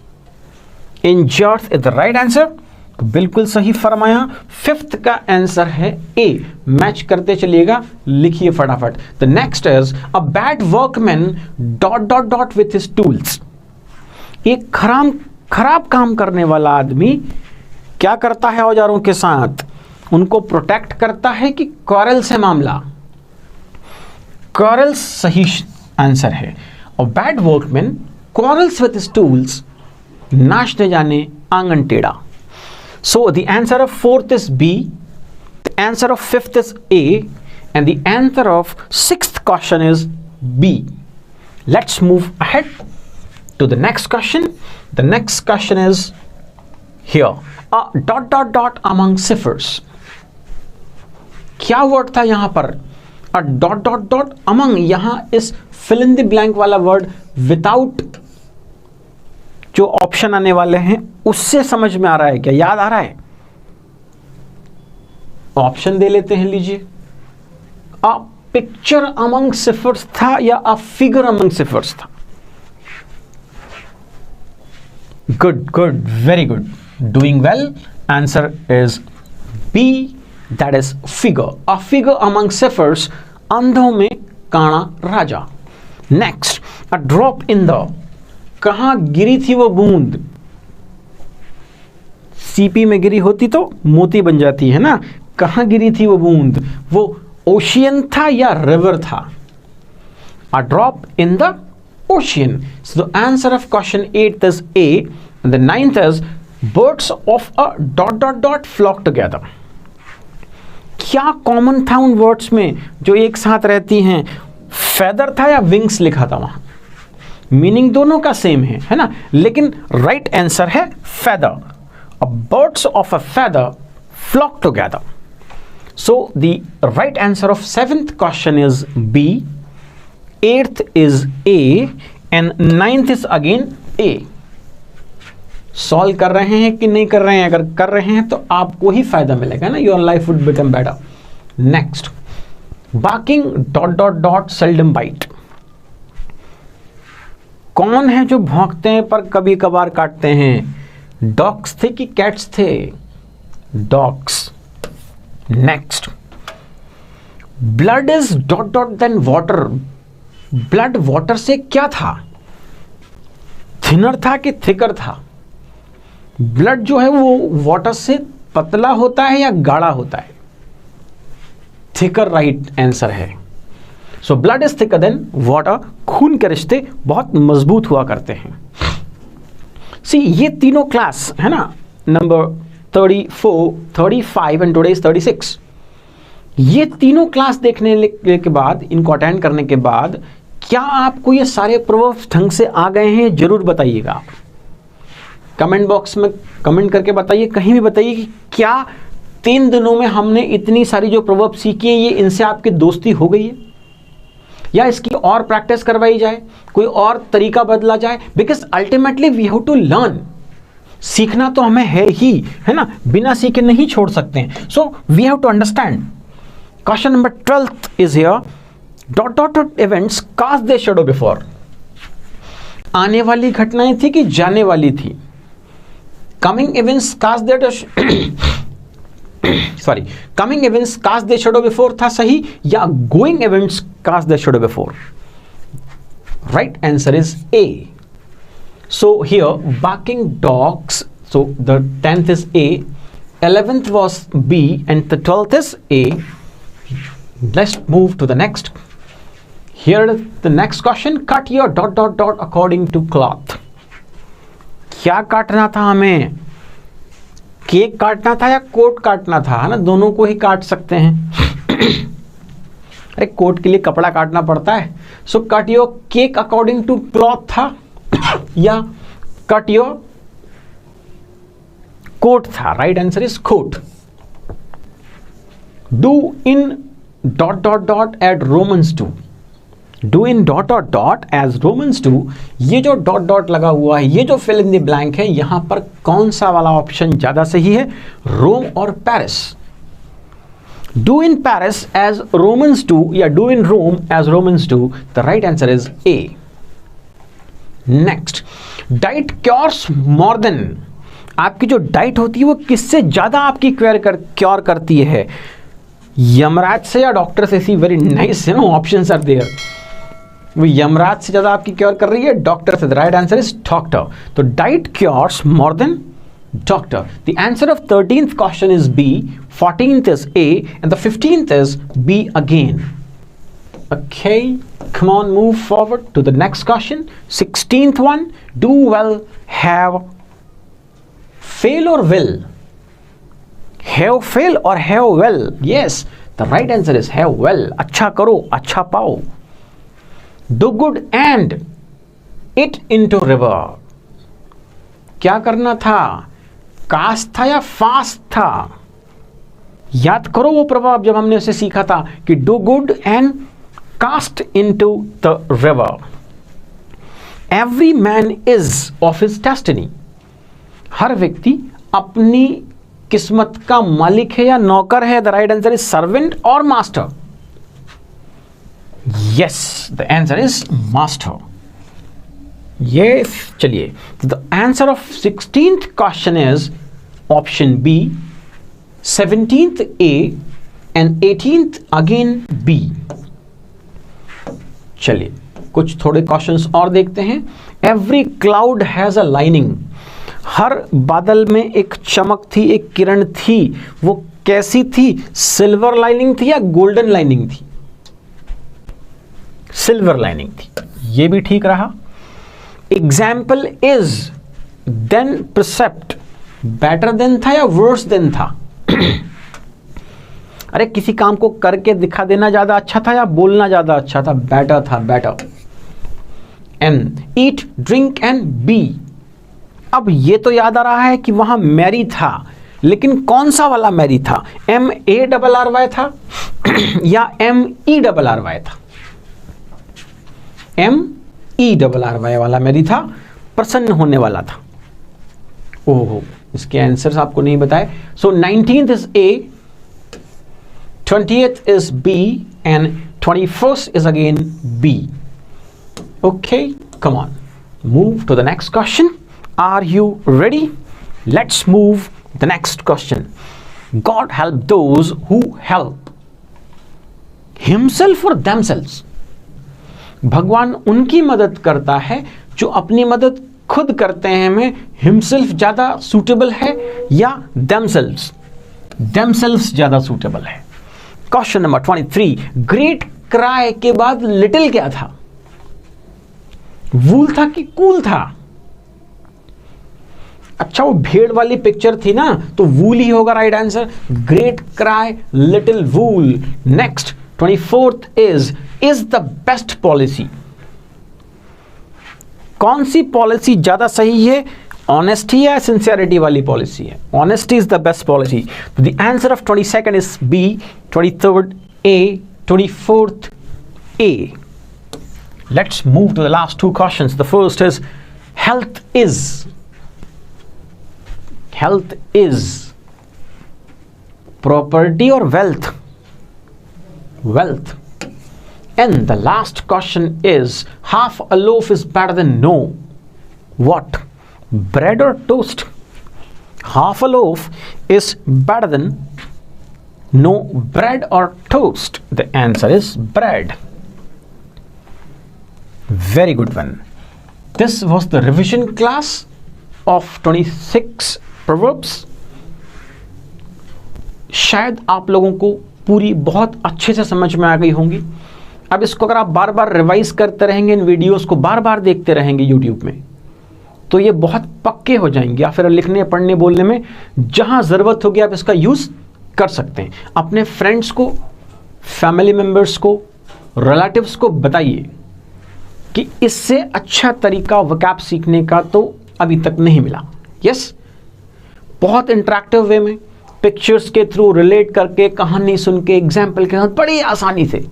Enjoy is the right answer, तो बिल्कुल सही फरमाया। फिफ्थ का आंसर है ए। मैच करते चलिएगा, लिखिए फटाफट। The next is a bad workman dot dot dot with his tools. एक खराब काम करने वाला आदमी क्या करता है औजारों के साथ? उनको प्रोटेक्ट करता है कि क्वारल से मामला? क्वारल सही आंसर है। और bad workman quarrels with his tools, नाचते जाने आंगन टेढ़ा। So the answer of fourth is B, the answer of fifth is A and the answer of sixth question is B. Let's move ahead to the next question. The next question is here. A dot dot dot among ciphers. क्या word था यहां पर? A dot dot dot among, यहां इस fill in the blank वाला word without जो option आने वाले हैं उससे समझ में आ रहा है क्या? याद आ रहा है? ऑप्शन दे लेते हैं, लीजिए। A picture among ciphers था या a figure among ciphers था? Good, good, very good. Doing well. Answer is B, that is figure. A figure among ciphers, अंधों में काना राजा। Next, a drop in the, कहाँ गिरी थी वो बूंद? सीपी में गिरी होती तो मोती बन जाती है ना। कहाँ गिरी थी वो बूंद? वो ओशियन था या रिवर था? A drop in the ocean. So the answer of question 8 is A, and the 9th is birds of a dot dot dot flock together. क्या कॉमन था उन वर्ड्स में जो एक साथ रहती हैं? फेदर था या विंग्स लिखा था वहां? मीनिंग दोनों का सेम है ना, लेकिन राइट आंसर है feather. Birds of a feather flock together. So the right answer of 7th question is B, 8th is A and 9th is again A. Solve कर रहे हैं कि नहीं कर रहे हैं? अगर कर रहे हैं तो आपको ही फायदा मिलेगा ना, your life would become better. Next, barking dot dot dot seldom bite. कौन है जो भौंकते हैं पर कभी कभार काटते हैं? डॉग्स थे कि कैट्स थे? Dogs. Next, blood is dot dot than water. Blood water से क्या था? थिनर था कि थिकर था? ब्लड जो है वो वाटर से पतला होता है या गाढ़ा होता है? थिकर राइट आंसर है। So blood is thicker than water. खून के रिश्ते बहुत मजबूत हुआ करते हैं। सी, ये तीनों क्लास है ना, नंबर 34, 35 एंड टुडे इज 36। ये तीनों क्लास देखने के बाद, इनको अटेंड करने के बाद क्या आपको ये सारे प्रोवर्ब्स ढंग से आ गए हैं? जरूर बताइएगा आप कमेंट बॉक्स में कमेंट करके बताइए, कहीं भी बताइए कि क्या 3 दिनों में हमने इतनी सारी जो प्रोवर्ब सीखी है ये इनसे आपकी दोस्ती हो गई है, या इसकी और प्रैक्टिस करवाई जाए, कोई और तरीका बदला जाए। Because ultimately we have to learn, सीखना तो हमें है ही, है ना, बिना सीखे नहीं छोड़ सकते हैं। So we have to understand. Question number 12 is here, dot dot dot events cast their shadow before. आने वाली घटनाएं थी कि जाने वाली थी? Coming events cast their sorry, coming events cast their shadow before था सही, या going events cast their shadow before? Right answer is A. So here barking dogs, so the 10th is A, 11th was B, and the 12th is A. Let's move to the next. Here is the next question, cut your dot dot dot according to cloth. क्या काटना था हमें? Cake काटना था या coat काटना था? है ना, दोनों को ही काट सकते हैं। अरे कोट के लिए कपड़ा काटना पड़ता है। So cut your cake according to cloth था या कट योर कोट था? Right answer is coat. Do in dot dot dot at Romans 2, do in dot dot dot as Romans 2। ये जो डॉट डॉट लगा हुआ है, ये जो फिल इन द ब्लैंक है, यहां पर कौन सा वाला ऑप्शन ज्यादा सही है, रोम और Paris? Do in Paris as Romans 2 या do in Rome as Romans 2? The right answer is A. Next, diet cures more than. आपकी जो डाइट होती है वो किससे ज्यादा आपकी क्योर करती है? यमराज से या डॉक्टर से? See very nice, you know, options are there. वो यमराज से ज्यादा आपकी क्योर कर रही है, डॉक्टर से? The right answer is doctor. तो diet cures more than doctor. The answer of 13th question is B, 14th is A, and the 15th is B again. Okay, come on, move forward to the next question. 16th one, do well, have, fail or will? Have, fail or have well? Yes, the right answer is have well. अच्छा करो, अच्छा पाओ। Do good and it into river. क्या करना था? Cast था या fast था? याद करो वो प्रभाव जब हमने उसे सीखा था कि do good and cast into the river. Every man is of his destiny. हर व्यक्ति अपनी किस्मत का मालिक है या नौकर है? The right answer is servant or master. Yes, the answer is master. Yes, चलिए, the answer of 16th question is option B, 17th A, and 18th again B. चलिए कुछ थोड़े क्वेश्चंस और देखते हैं। Every cloud has a lining. हर बादल में एक चमक थी, एक किरण थी। वो कैसी थी? सिल्वर लाइनिंग थी या गोल्डन लाइनिंग थी? सिल्वर लाइनिंग थी। ये भी ठीक रहा। Example is than precept, better than था या वर्स देन था? अरे किसी काम को करके दिखा देना ज्यादा अच्छा था या बोलना ज्यादा अच्छा था? बेटर था, better. An, eat, drink and be. अब ये तो याद आ रहा है कि वहां मैरी था, लेकिन कौन सा वाला मैरी था? MARRY था या MERRY था? MERRY वाला मैरी था, प्रसन्न होने वाला था। ओहो, इसके आंसर्स आपको नहीं बताए। सो 19th is A, 20th is B, and 21st is again B. Okay, come on, move to the next question. Are you ready? Let's move the next question. God help those who help himself or themselves. भगवान उनकी मदद करता है जो अपनी मदद खुद करते हैं। में himself ज्यादा suitable है या themselves? Themselves ज्यादा suitable है। क्वेश्चन नंबर 23, ग्रेट क्राई के बाद लिटिल क्या था? वूल था कि कूल था? अच्छा, वो भेड़ वाली पिक्चर थी ना, तो वूल ही होगा right answer. Great cry, little wool. Next 24th is the best policy. कौन सी पॉलिसी ज़्यादा सही है, ऑनेस्टी या सिंसियरिटी वाली पॉलिसी है? Honesty is the best policy. The answer of 22nd is B, 23rd A, 24th A. Let's move to the last two questions. The first is health is property or wealth? Wealth. And the last question is half a loaf is better than no what? Bread or toast? Half a loaf is better than no bread or toast. The answer is bread. Very good one. This was the revision class of 26 proverbs. शायद आप लोगों को पूरी बहुत अच्छे से समझ में आ गई होंगी. अब इसको अगर आप बार बार रिवाइज करते रहेंगे, इन वीडियोस को बार बार देखते रहेंगे यूट्यूब में, तो ये बहुत पक्के हो जाएंगे, या फिर लिखने पढ़ने बोलने में जहां ज़रूरत होगी आप इसका यूज़ कर सकते हैं. अपने फ्रेंड्स को, फैमिली मेम्बर्स को, रिलेटिव्स को बताइए कि इससे अच्छा तरीका वोकैब सीखने का तो अभी तक नहीं मिला. यस, बहुत इंटरेक्टिव वे में, पिक्चर्स के थ्रू रिलेट करके, कहानी सुन के, एग्जाम्पल के साथ बड़ी आसानी से,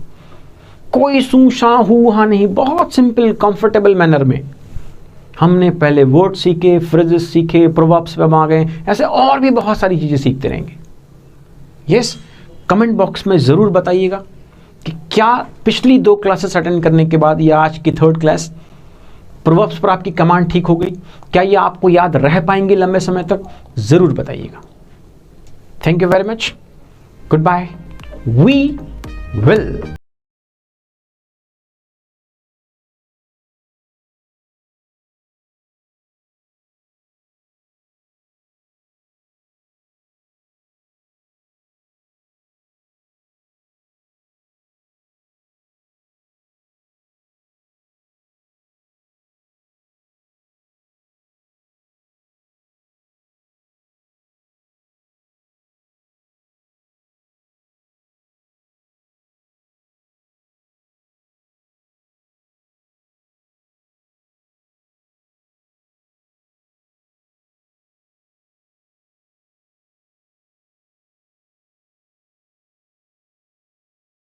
कोई सू शा हू हा नहीं, बहुत सिंपल कंफर्टेबल मैनर में हमने पहले वर्ड सीखे, फ्रेजेस सीखे, प्रोवर्ब्स पे आ गए, ऐसे और भी बहुत सारी चीज़ें सीखते रहेंगे. यस, कमेंट बॉक्स में ज़रूर बताइएगा कि क्या पिछली 2 क्लासेस अटेंड करने के बाद या आज की 3rd क्लास प्रोवर्ब्स पर आपकी कमांड ठीक हो गई, क्या ये आपको याद रह पाएंगे लंबे समय तक? ज़रूर बताइएगा. Thank you very much. Goodbye. We will